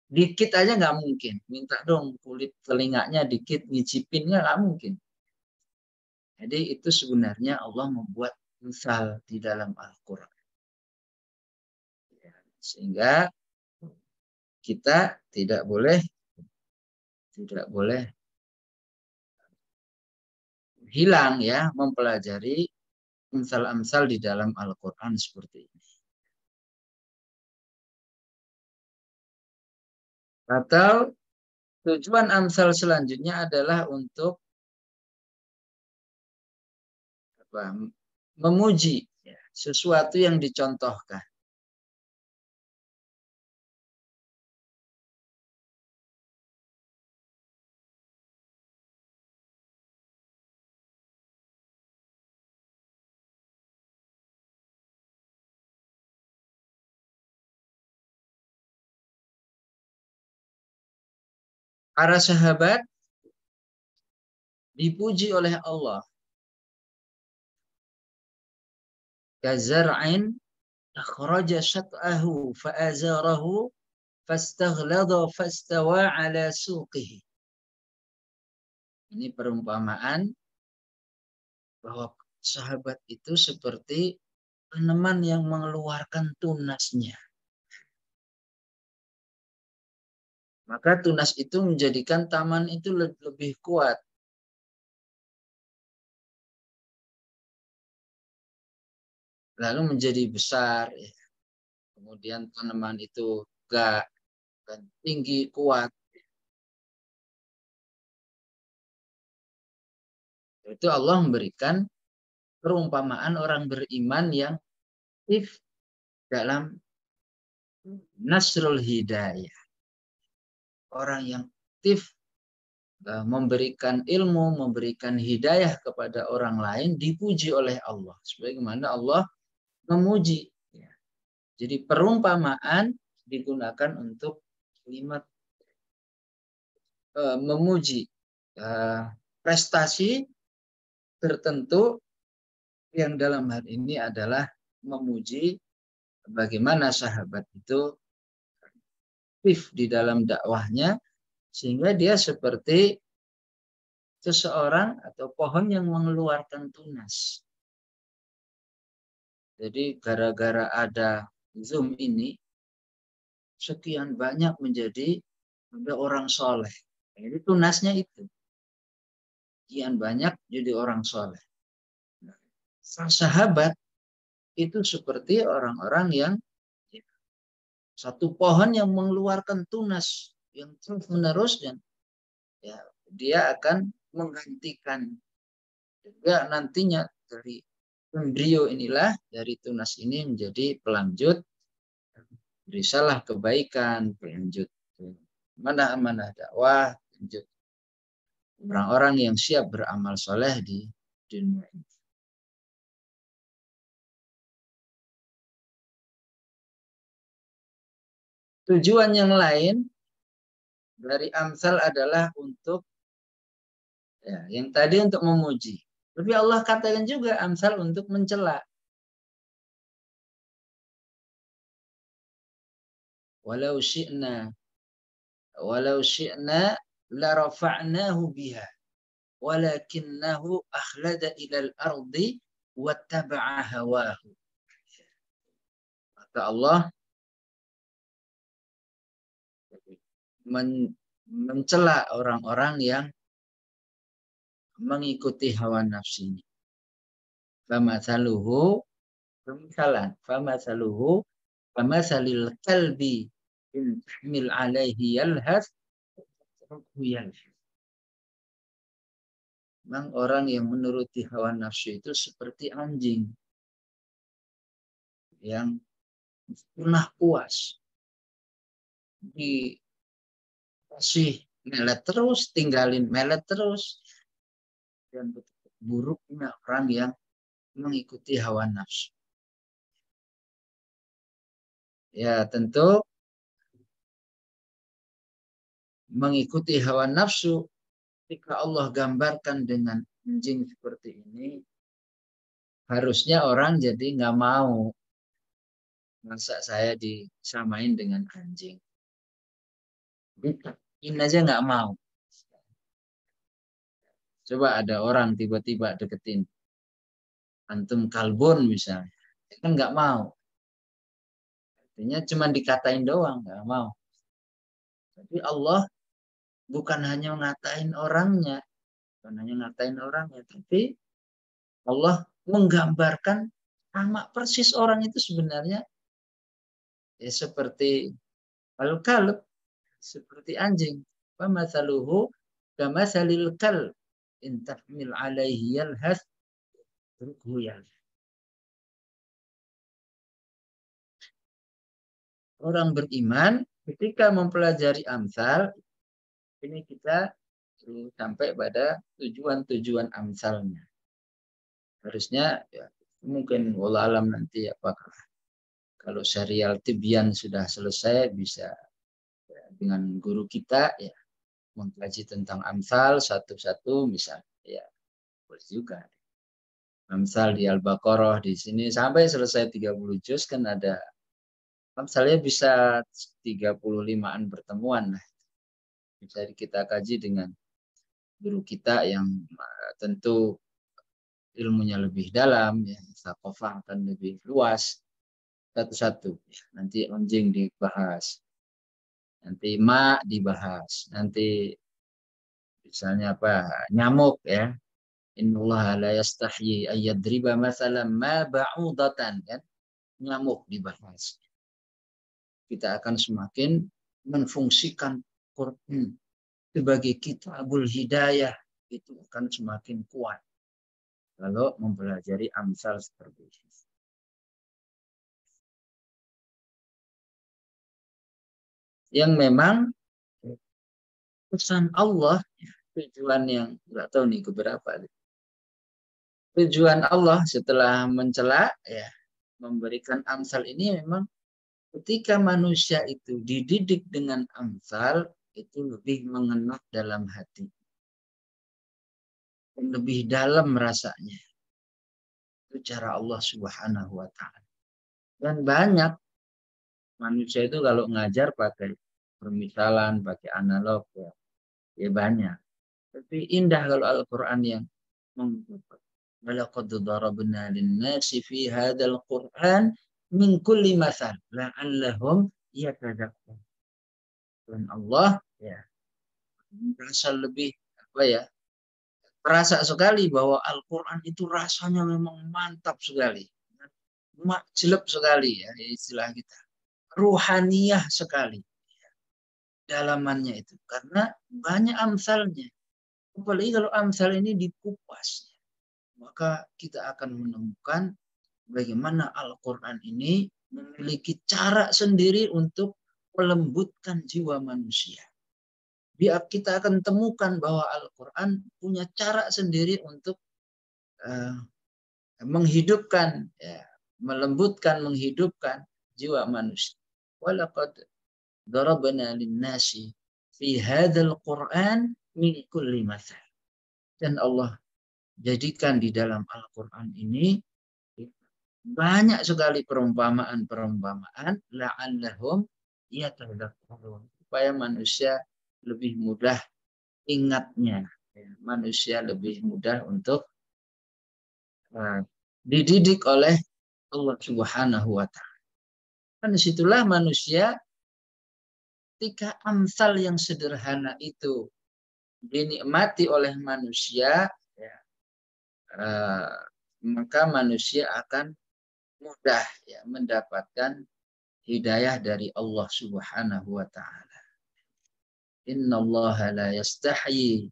S3: Dikit aja nggak mungkin. Minta dong kulit telinganya dikit, ngicipin nggak mungkin. Jadi itu sebenarnya Allah membuat misal di dalam Al-Quran. Sehingga kita tidak boleh hilang ya mempelajari amsal-amsal di dalam Al-Quran seperti ini. Atau tujuan amsal selanjutnya adalah untuk memuji ya, sesuatu yang dicontohkan. Para sahabat dipuji oleh Allah. Kazar'in akhraja syat'ahu fa'azarahu fastaghlada fastawa ala suqihi. Ini perumpamaan bahwa sahabat itu seperti tanaman yang mengeluarkan tunasnya. Maka tunas itu menjadikan taman itu lebih kuat. Lalu menjadi besar. Ya. Kemudian tanaman itu gak tinggi, kuat. Itu Allah memberikan perumpamaan orang beriman yang aktif dalam nasrul hidayah. Orang yang aktif memberikan ilmu, memberikan hidayah kepada orang lain dipuji oleh Allah. Sebagaimana Allah memuji. Jadi perumpamaan digunakan untuk kalimat memuji prestasi tertentu yang dalam hal ini adalah memuji bagaimana sahabat itu aktif di dalam dakwahnya sehingga dia seperti seseorang atau pohon yang mengeluarkan tunas. Jadi gara-gara ada Zoom ini sekian banyak menjadi orang soleh. Jadi tunasnya itu. Sekian banyak jadi orang soleh. Sahabat itu seperti orang-orang yang satu pohon yang mengeluarkan tunas yang terus menerus dan ya, dia akan menggantikan juga nantinya dari embrio inilah dari tunas ini menjadi pelanjut risalah kebaikan, pelanjut amanah-amanah dakwah, pelanjut orang-orang yang siap beramal soleh di dunia ini. Tujuan yang lain dari amsal adalah untuk ya, yang tadi untuk memuji. Tapi Allah katakan juga amsal untuk mencela. Walau syi'na la rafa'nahu biha walakinnahu akhlada ilal ardi wattaba'a hawahu. Kata Allah, mencela orang-orang yang mengikuti hawa nafsunya. Famathaluhu famathalil kalbi in tahmil alaihi yalhas yalhas. Memang orang yang menuruti hawa nafsu itu seperti anjing yang pernah puas, dikasih melet terus, tinggalin melet terus. Dan buruknya orang yang mengikuti hawa nafsu. Ya tentu mengikuti hawa nafsu ketika Allah gambarkan dengan anjing seperti ini, harusnya orang jadi nggak mau. Masa saya disamain dengan anjing? Ini aja nggak mau. Coba ada orang tiba-tiba deketin antum kalbun misalnya, kan nggak mau. Artinya cuma dikatain doang, nggak mau. Tapi Allah bukan hanya ngatain orangnya, tapi Allah menggambarkan sama persis orang itu sebenarnya ya seperti al-kalb, seperti anjing. Famathaluhu kamathalil kalb in tahmil alaihi yalhas turkuhu yalhas. Orang beriman ketika mempelajari amsal, ini kita sampai pada tujuan-tujuan amsalnya. Harusnya ya, mungkin wallah alam nanti apakah kalau serial Tibyan sudah selesai bisa ya, dengan guru kita ya mengkaji tentang amsal satu-satu misalnya ya boleh juga. Amsal di Al-Baqarah di sini sampai selesai 30 juz kan ada amsalnya bisa 35-an pertemuan lah. Bisa kita kaji dengan guru kita yang tentu ilmunya lebih dalam, ya, thaqafah akan lebih luas. Satu-satu. Nanti anjing dibahas. Nanti mak dibahas. Nanti misalnya apa? Nyamuk ya. Innallaha la yastahyi ayyadriba masalan ma ba'udatan kan. Nyamuk dibahas. Kita akan semakin menfungsikan Quran sebagai kitabul hidayah itu akan semakin kuat kalau mempelajari amsal seperti ini. Yang memang pesan Allah, tujuan yang nggak tahu nih keberapa. Tujuan Allah setelah mencela, ya memberikan amsal ini memang ketika manusia itu dididik dengan amsal itu lebih mengena dalam hati, lebih dalam rasanya. Itu cara Allah Subhanahu Wa Taala. Dan banyak manusia itu kalau ngajar pakai permisalan, pakai analog ya banyak. Tapi indah kalau Al-Quran yang mengungkapkan. Walaqad darabna lin-nasi fi hadzal Qur'an min kulli mathal la'allahum yatadakkarun. Dan Allah ya merasa lebih terasa sekali bahwa Al-Quran itu rasanya memang mantap sekali. Jelek sekali ya istilah kita. Ruhaniyah sekali. Dalamannya itu. Karena banyak amsalnya. Apalagi kalau amsal ini dikupas. Maka kita akan menemukan bagaimana Al-Quran ini memiliki cara sendiri untuk melembutkan jiwa manusia. Biar kita akan temukan bahwa Al-Quran punya cara sendiri untuk menghidupkan, ya, melembutkan, menghidupkan jiwa manusia. Walaqad darabna lin-nasi fi hadzal Qur'an min kulli mathal. Dan Allah jadikan di dalam Al-Quran ini banyak sekali perumpamaan-perumpamaan la'allahum yatadakkarun supaya manusia lebih mudah ingatnya, manusia lebih mudah untuk dididik oleh Allah Subhanahu Wa Taala. Dan disitulah manusia ketika amsal yang sederhana itu dinikmati oleh manusia, ya, maka manusia akan mudah ya mendapatkan hidayah dari Allah Subhanahu wa taala. Innallaha la yastahyi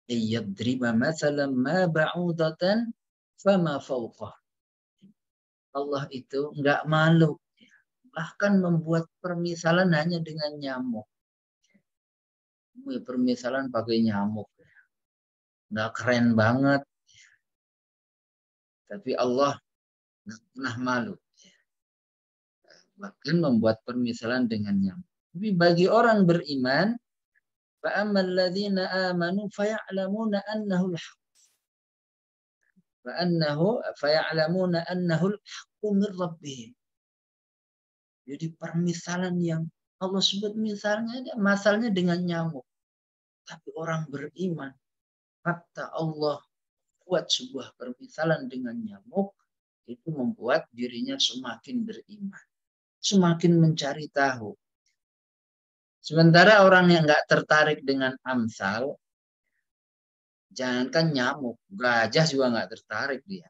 S3: ayyadriba mathalan ma ba'udatan fama fawqah. Allah itu enggak malu bahkan membuat permisalan hanya dengan nyamuk. Permisalan pakai nyamuk. Enggak keren banget. Tapi Allah enggak pernah malu. Bahkan membuat permisalan dengan nyamuk. Tapi bagi orang beriman, فَأَمَّا الَّذِينَ آمَنُوا فَيَعْلَمُونَ أَنَّهُ الْحَقُّ مِنْ رَبِّهِمْ. Jadi permisalan yang Allah sebut misalnya, masalnya dengan nyamuk. Tapi orang beriman, kata Allah buat sebuah permisalan dengan nyamuk, itu membuat dirinya semakin beriman. Semakin mencari tahu. Sementara orang yang nggak tertarik dengan amsal, jangankan nyamuk, gajah juga nggak tertarik dia.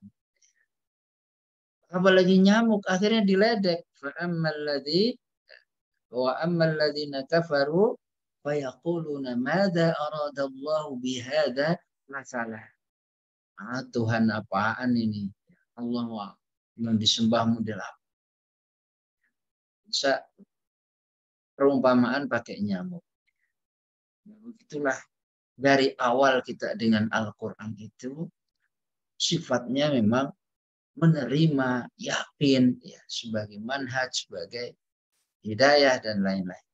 S3: Apalagi nyamuk, akhirnya diledek. Wa ammal ladzina kafaru fayaquluna madza aradallahu bihadza masalah. Tuhan apaan ini? Allah yang disembah model apa? Bisa perumpamaan pakai nyamuk. Begitulah dari awal kita dengan Al-Quran itu sifatnya memang menerima, yakin ya, sebagai manhaj, sebagai hidayah dan lain-lain.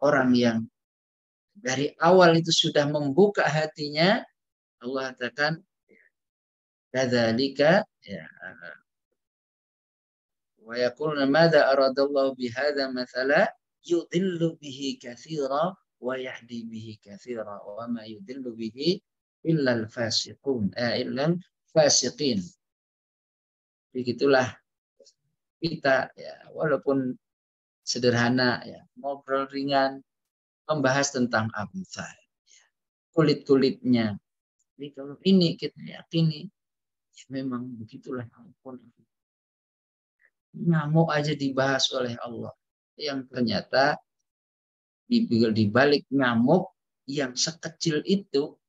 S3: Orang yang dari awal itu sudah membuka hatinya, Allah katakan kadzalika ya, wa yaquluna madza aradallahu bihadza mathala yudillu bihi katsira wa yahdi bihi katsira wa ma yudillu bihi illa al-fasiqun illa al-fasiqin. Begitulah kita ya, walaupun sederhana ya, ngobrol ringan membahas tentang amsal ya, kulit-kulitnya. Jadi kalau ini kita yakini ya, memang begitulah Al-Quran. Nyamuk aja dibahas oleh Allah. Yang ternyata di balik nyamuk yang sekecil itu,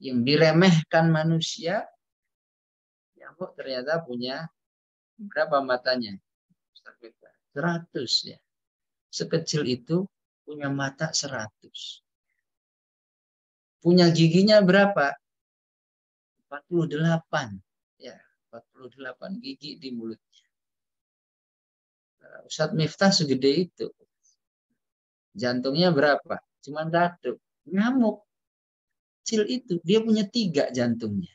S3: yang diremehkan manusia, nyamuk ternyata punya berapa matanya? 100 ya. Sekecil itu punya mata 100. Punya giginya berapa? 48. Ya, 48 gigi di mulutnya. Ustadz Miftah segede itu. Jantungnya berapa? Cuma 1. Nyamuk kecil itu dia punya 3 jantungnya.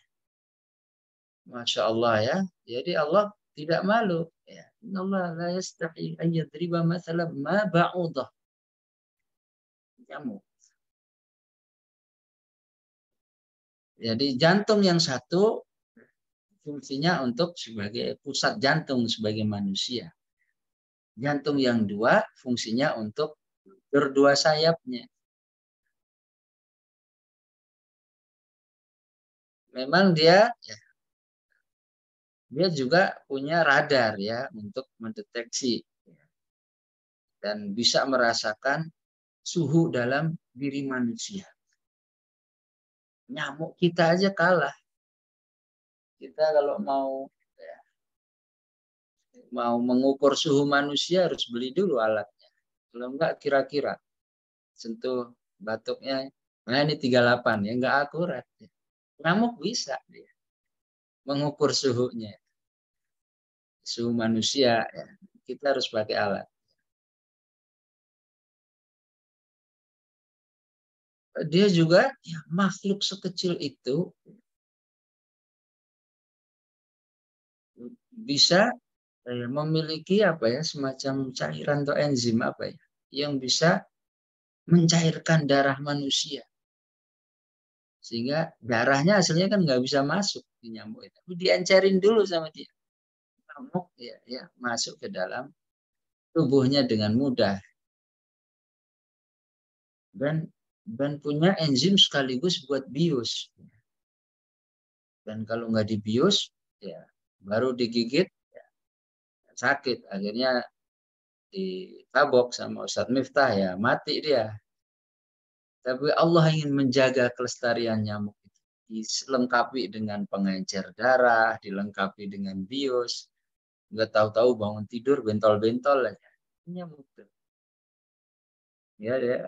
S3: Masya Allah ya. Jadi Allah tidak malu. Ya. Allah la yastahi an yadriba mathalan ma ba'udah. Nyamuk. Jadi jantung yang 1 fungsinya untuk sebagai pusat jantung sebagai manusia. Jantung yang 2 fungsinya untuk berdua sayapnya. Memang dia juga punya radar ya untuk mendeteksi dan bisa merasakan suhu dalam diri manusia. Nyamuk kita aja kalah. Kita kalau mau mengukur suhu manusia harus beli dulu alatnya. Kalau enggak kira-kira sentuh batuknya, nah ini 38 ya enggak akurat. Nyamuk bisa dia mengukur suhunya. Suhu manusia ya. Kita harus pakai alat. Dia juga ya, makhluk sekecil itu bisa memiliki semacam cairan atau enzim yang bisa mencairkan darah manusia, sehingga darahnya hasilnya kan nggak bisa masuk di nyamuk itu. Diencerin dulu sama dia, nyamuk ya masuk ke dalam tubuhnya dengan mudah. dan punya enzim sekaligus buat bius. Dan kalau nggak dibius, ya baru digigit ya, sakit. Akhirnya ditabok sama Ustadz Miftah, ya mati dia. Tapi Allah ingin menjaga kelestarian nyamuk itu. Dilengkapi dengan pengencer darah, dilengkapi dengan bius. Nggak tahu-tahu bangun tidur bentol-bentol aja. Nyamuk itu. Ya, ya.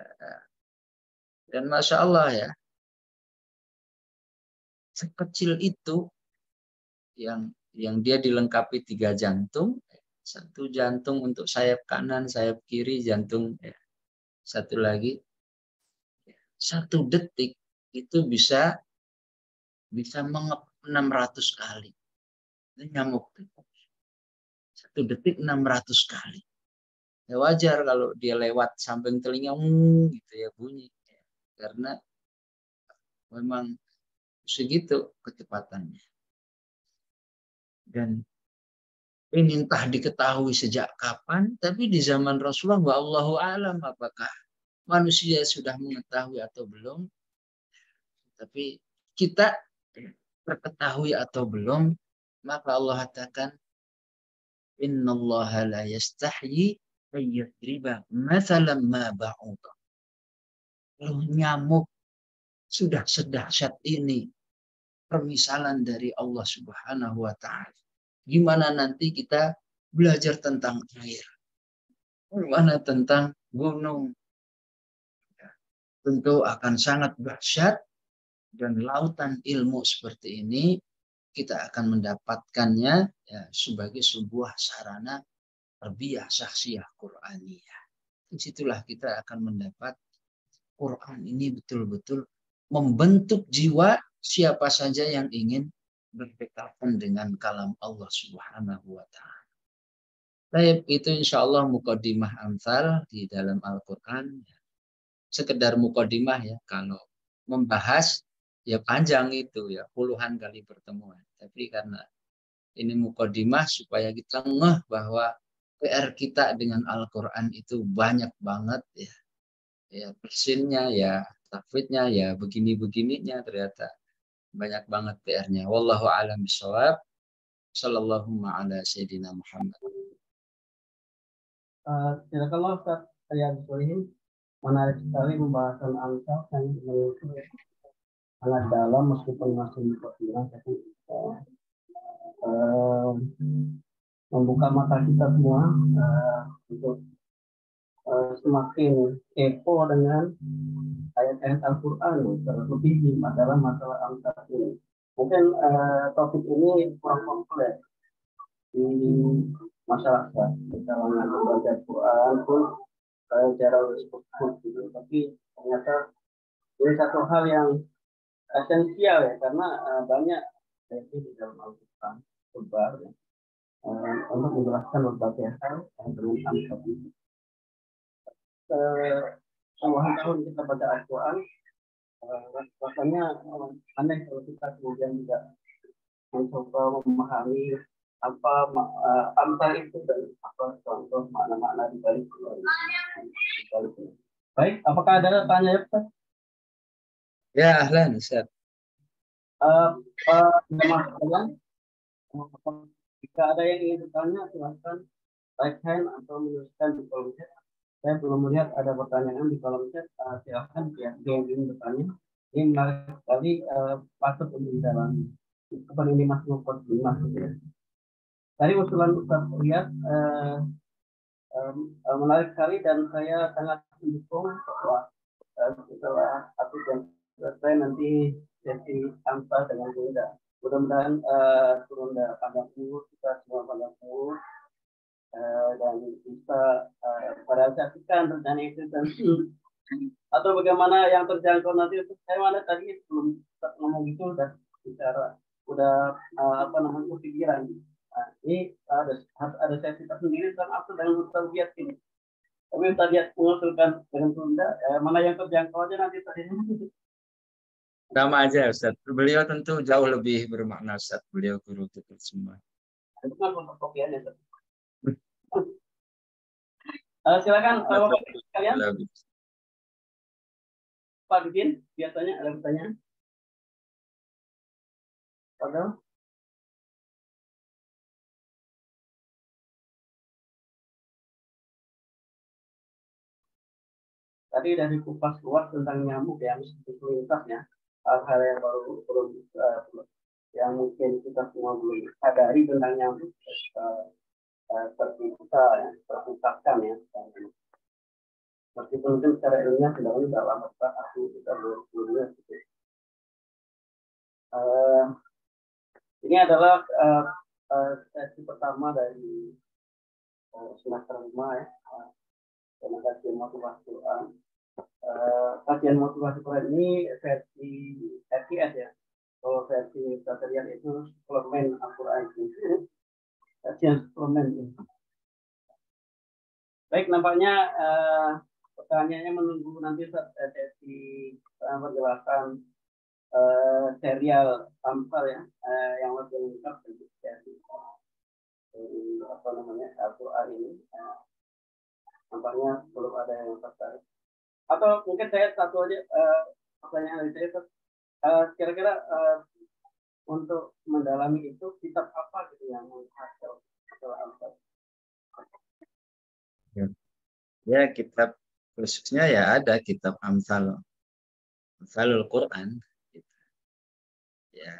S3: Dan Masya Allah ya, sekecil itu yang dia dilengkapi 3 jantung, 1 jantung untuk sayap kanan, sayap kiri, jantung ya, 1 lagi. 1 detik itu bisa mengep 600 kali. Itu nyamuk. 1 detik 600 kali. Ya wajar kalau dia lewat samping telinga, gitu ya bunyi. Karena memang segitu kecepatannya. Dan ini entah diketahui sejak kapan, tapi di zaman Rasulullah, wallahu alam apakah manusia sudah mengetahui atau belum. Tapi kita terketahui atau belum, maka Allah katakan, innallaha la yastahyi ayyadriba mathalan ma ba'udah. Kalau nyamuk sudah sedahsyat ini, permisalan dari Allah Subhanahu wa Ta'ala. Gimana nanti kita belajar tentang air? Gimana tentang gunung? Tentu akan sangat dahsyat, dan lautan ilmu seperti ini kita akan mendapatkannya ya, sebagai sebuah sarana tarbiyah syakhsiyah Qur'aniyah. Disitulah kita akan mendapat Quran ini betul-betul membentuk jiwa siapa saja yang ingin berdekatan dengan kalam Allah Subhanahu wa Ta'ala. Baik, itu insya Allah mukadimah amsal di dalam Al-Quran. Sekedar mukadimah ya, kalau membahas ya panjang itu ya, puluhan kali pertemuan. Tapi karena ini mukadimah supaya kita ngeh bahwa PR kita dengan Al-Quran itu banyak banget ya. Ya persinnya ya, tafidnya ya, begini-begininya ternyata banyak banget PR-nya. Wallahu a'lam bishawab. Sallallahu ala sayyidina Muhammad.
S1: Silakan Ustaz Riyad Solihin, menarik sekali pembahasan angka yang sangat dalam meskipun masih diperkirakan, tapi membuka mata kita semua untuk semakin kepo dengan ayat-ayat Al-Quran, terlebih di masalah angka ini. Mungkin topik ini kurang populer di masyarakat, di kalangan pembaca Quran pun jarang disebut gitu. Tapi ternyata ini satu hal yang esensial ya, karena banyak di dalam Al-Quran sebar ya, untuk menjelaskan berbagai hal yang dengan angka ini. Puluhan tahun kita baca Al-Quran, rasanya aneh kalau kita kemudian tidak mencoba memahami apa angka itu dan apa contoh makna-makna di balik itu. Baik, apakah ada tanya ya Ustaz?
S3: Ya, ahlan Ustaz.
S1: Jika ada yang ingin bertanya, silahkan raise hand atau menuliskan di kolom chat. Saya belum melihat ada pertanyaan di kolom chat. Silahkan ya, yang ingin bertanya. Ini menarik sekali, patut untuk didalami. Seperti ini Mas Mukot Mas. Tadi usulan Ustaz Riyad menarik sekali, dan saya sangat mendukung bahwa setelah aku yang selesai nanti sesi sampai dengan Bunda. Mudah-mudahan Bunda pandang umur, kita semua pandang umur, dan bisa merealisasikan rencana itu, dan atau bagaimana yang terjangkau nanti. Untuk saya mana tadi sebelum ngomong itu udah bicara, udah pikiran. Nah, ini harus ada sesi tersendiri tentang apa dengan Ustaz Riyad ini. Tapi Ustaz Riyad mengusulkan dengan Bunda, mana yang terjangkau aja nanti tadi.
S3: Sama aja Ustaz. Beliau tentu jauh lebih bermakna Ustaz. Beliau guru kita semua.
S1: Itu kan untuk kopiannya. Silakan Bapak sekalian. Pak Dudin, biasanya ada pertanyaan? Ada? Tadi dari kupas luas tentang nyamuk yang lintasnya, hal-hal yang baru belum yang mungkin kita semua belum sadari tentang nyamuk seperti kita ya, terungkapkan ya. Meskipun mungkin secara ilmiah tidak lama kita belum gitu. Ini adalah sesi pertama dari semester 5 ya. Karena kajian motivasi Quran. Kajian motivasi Quran ini versi RTS ya. Kalau versi tutorial itu suplemen Al-Quran ini. Kajian suplemen ini. Baik, nampaknya pertanyaannya menunggu nanti sesi penjelasan serial Amsal ya, yang lebih lengkap dari apa namanya Al-Quran ini. Nampaknya belum ada yang tertarik. Atau mungkin saya satu aja pertanyaan dari saya, kira-kira untuk mendalami itu kitab apa gitu yang menghasil Amsal?
S3: Ya, kitab khususnya ya ada kitab Amsalul Quran. Ya,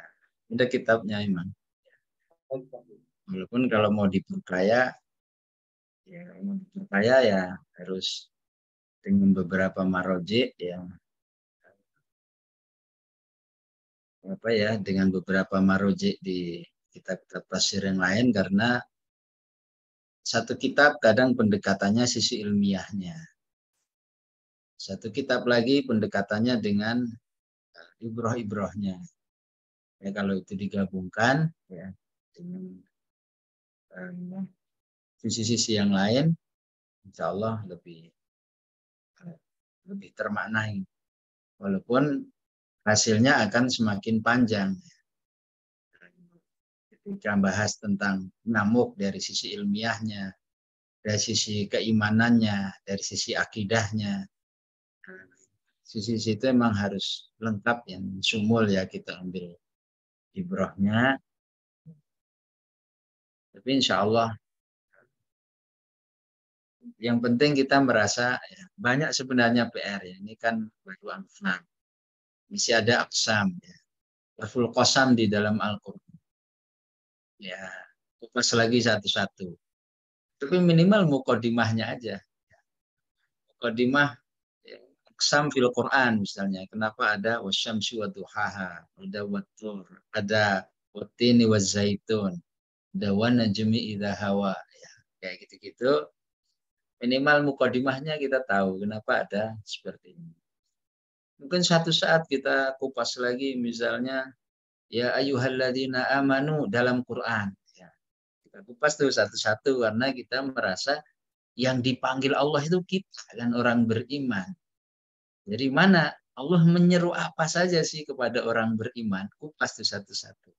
S3: ada kitabnya emang. Walaupun kalau mau diperkaya ya harus dengan beberapa maroji yang dengan beberapa maroji di kitab-kitab tafsir yang lain, karena satu kitab kadang pendekatannya sisi ilmiahnya, satu kitab lagi pendekatannya dengan ibroh-ibrohnya. Ya, kalau itu digabungkan ya dengan sisi-sisi yang lain, insya Allah lebih termaknai. Walaupun hasilnya akan semakin panjang. Ketika bahas tentang nyamuk dari sisi ilmiahnya, dari sisi keimanannya, dari sisi akidahnya, sisi itu emang harus lengkap, yang sumul ya kita ambil ibrohnya. Tapi insya Allah yang penting kita merasa ya, banyak sebenarnya PR ya. Ini kan baru anfang. Masih ada aksam ya. Laful qasam di dalam Al-Quran. Ya, kupas lagi satu-satu. Tapi minimal mukodimahnya aja. Mukodimah ya, aksam fil Quran misalnya. Kenapa ada wasyamsi wa duhaha, ada wattur, ada wattini wa zaitun, ada wan najmi idza hawa. Ya, kayak gitu-gitu. Minimal mukodimahnya kita tahu kenapa ada seperti ini. Mungkin satu saat kita kupas lagi misalnya ya ayyuhalladzina amanu dalam Quran. Ya, kita kupas tuh satu-satu karena kita merasa yang dipanggil Allah itu kita kan orang beriman. Jadi mana Allah menyeru apa saja sih kepada orang beriman? Kupas tuh satu-satu.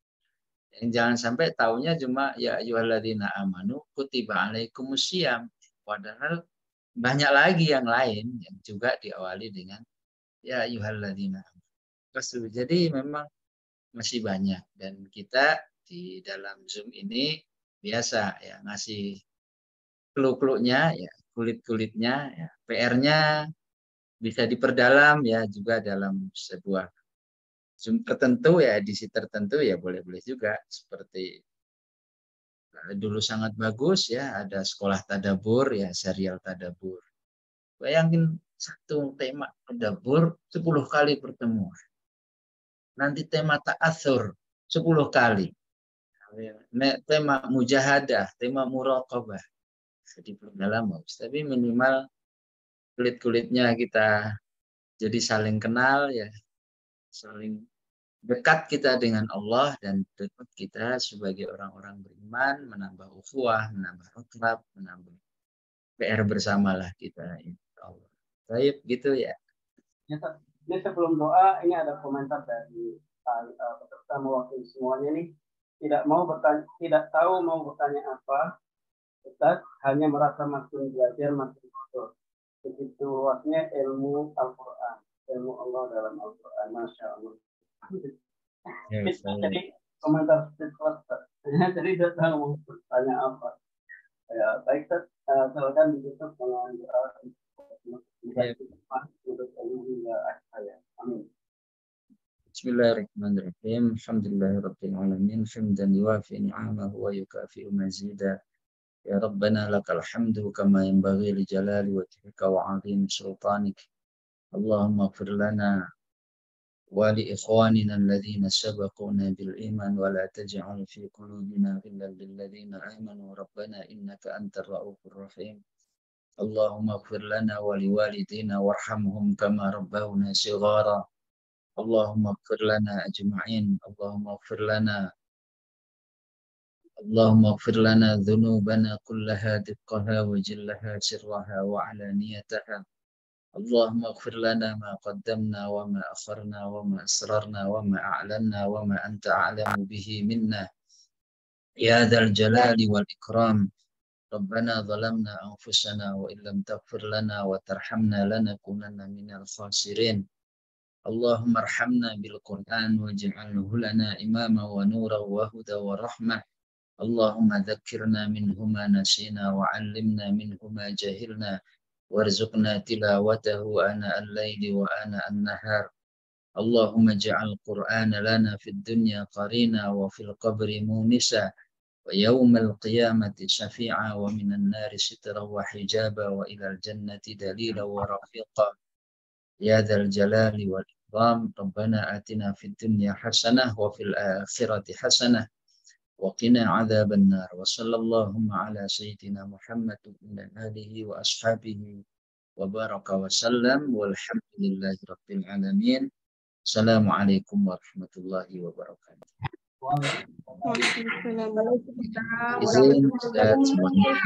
S3: Yang jangan sampai taunya cuma ya ayyuhalladzina amanu kutiba alaikumusiyam. Padahal banyak lagi yang lain yang juga diawali dengan ya ayyuhalladzina amanu. Jadi memang masih banyak, dan kita di dalam Zoom ini biasa ya ngasih clue-cluenya ya, kulit-kulitnya ya, PR-nya bisa diperdalam ya juga dalam sebuah Zoom tertentu ya, edisi tertentu ya boleh-boleh juga. Seperti dulu sangat bagus ya, ada sekolah tadabur ya, serial tadabur. Bayangin satu tema tadabur 10 kali pertemuan. Nanti tema ta'atsur 10 kali. Tema mujahadah, tema muraqabah. Jadi perdalam bagus. Tapi minimal kulit-kulitnya kita jadi saling kenal ya, saling dekat kita dengan Allah, dan dekat kita sebagai orang-orang beriman, menambah ukhuwah, menambah akrab, menambah PR bersamalah kita, insya Allah. Baik, gitu ya.
S1: Ini sebelum doa, ini ada komentar dari peserta mewakili semuanya nih. Tidak tahu mau bertanya apa, Ustaz hanya merasa makin belajar makin bodoh. Begitu luasnya ilmu Al-Quran dan ilmu Allah dalam Al-Quran. Masya Allah.
S3: Ya,
S1: Jadi komentar kelas. Jadi saya tahu mau bertanya apa. Ya, baik, silakan ditutup dengan doa. Amin.
S3: Bismillahirrahmanirrahim. Alhamdulillahirabbil alamin. Hamdan yuwafi ni'amahu wa yukafi'u mazida. Ya Rabbana lakal hamdu kama yanbaghi li jalali wajhika wa 'azimi sultanik. Allahumma ighfir lana wa li ikhwanina alladhina sabaquna bil iman wa la taj'al fi qulubina ghillan lil ladzina amanu rabbana innaka antar ra'ufur rahim. Allahumma ighfir lana wa li walidina warhamhum kama rabbawna shighara. Allahumma ighfir lana ajma'in. اللهم اغفر لنا ذنوبنا كلها دقها وجلها سرها وعلانيتها. اللهم اغفر لنا ما قدمنا وما أخرنا وما أسررنا وما أعلنا وما أنت أعلم به منا يا ذا الجلال والإكرام. ربنا ظلمنا أنفسنا وإن لم تغفر لنا وترحمنا لنكونن من الخاسرين. اللهم ارحمنا بالقرآن واجعله لنا إماما ونورا وهدى ورحمة. اللهم ذكرنا منه ما نسينا وعلمنا منه ما جهلنا وارزقنا تلاوته آناء الليل وآناء النهار. اللهم اجعل القرآن لنا في الدنيا قرينا وفي القبر مونسا ويوم القيامة شفيعا ومن النار سترا وحجابا وإلى الجنة دليلا ورفيقا يا ذا الجلال والإكرام. ربنا آتنا في الدنيا حسنة وفي الآخرة حسنة وقنا عذاب النار. وصلى اللهم على سيدنا محمد وعلى آله وأصحابه وبارك وسلم والحمد لله رب العالمين. السلام عليكم ورحمة الله وبركاته. Izin Ustaz semuanya.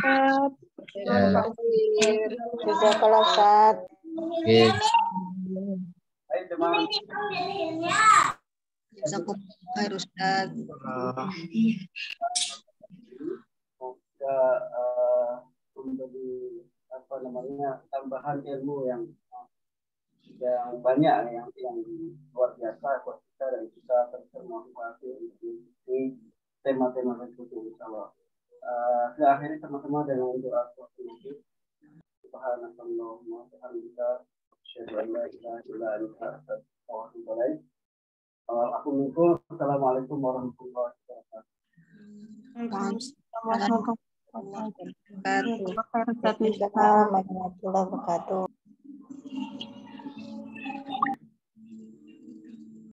S4: Jazakallah Ustaz.
S3: Oke.
S1: Baik, teman.
S4: Jazakumullah Ustaz.
S1: Semoga menjadi tambahan ilmu yang banyak yang luar biasa buat kita dan kita termotivasi untuk mengikuti tema-tema berikutnya insyaallah. Saya akhiri sama-sama dengan doa kuat. Subhanallahumma wa bihamdika asyhadu an la ilaha illa anta astaghfiruka wa atubu ilaik. Aku minkum. Assalamualaikum warahmatullahi wabarakatuh.
S4: Waalaikumsalam warahmatullahi wabarakatuh.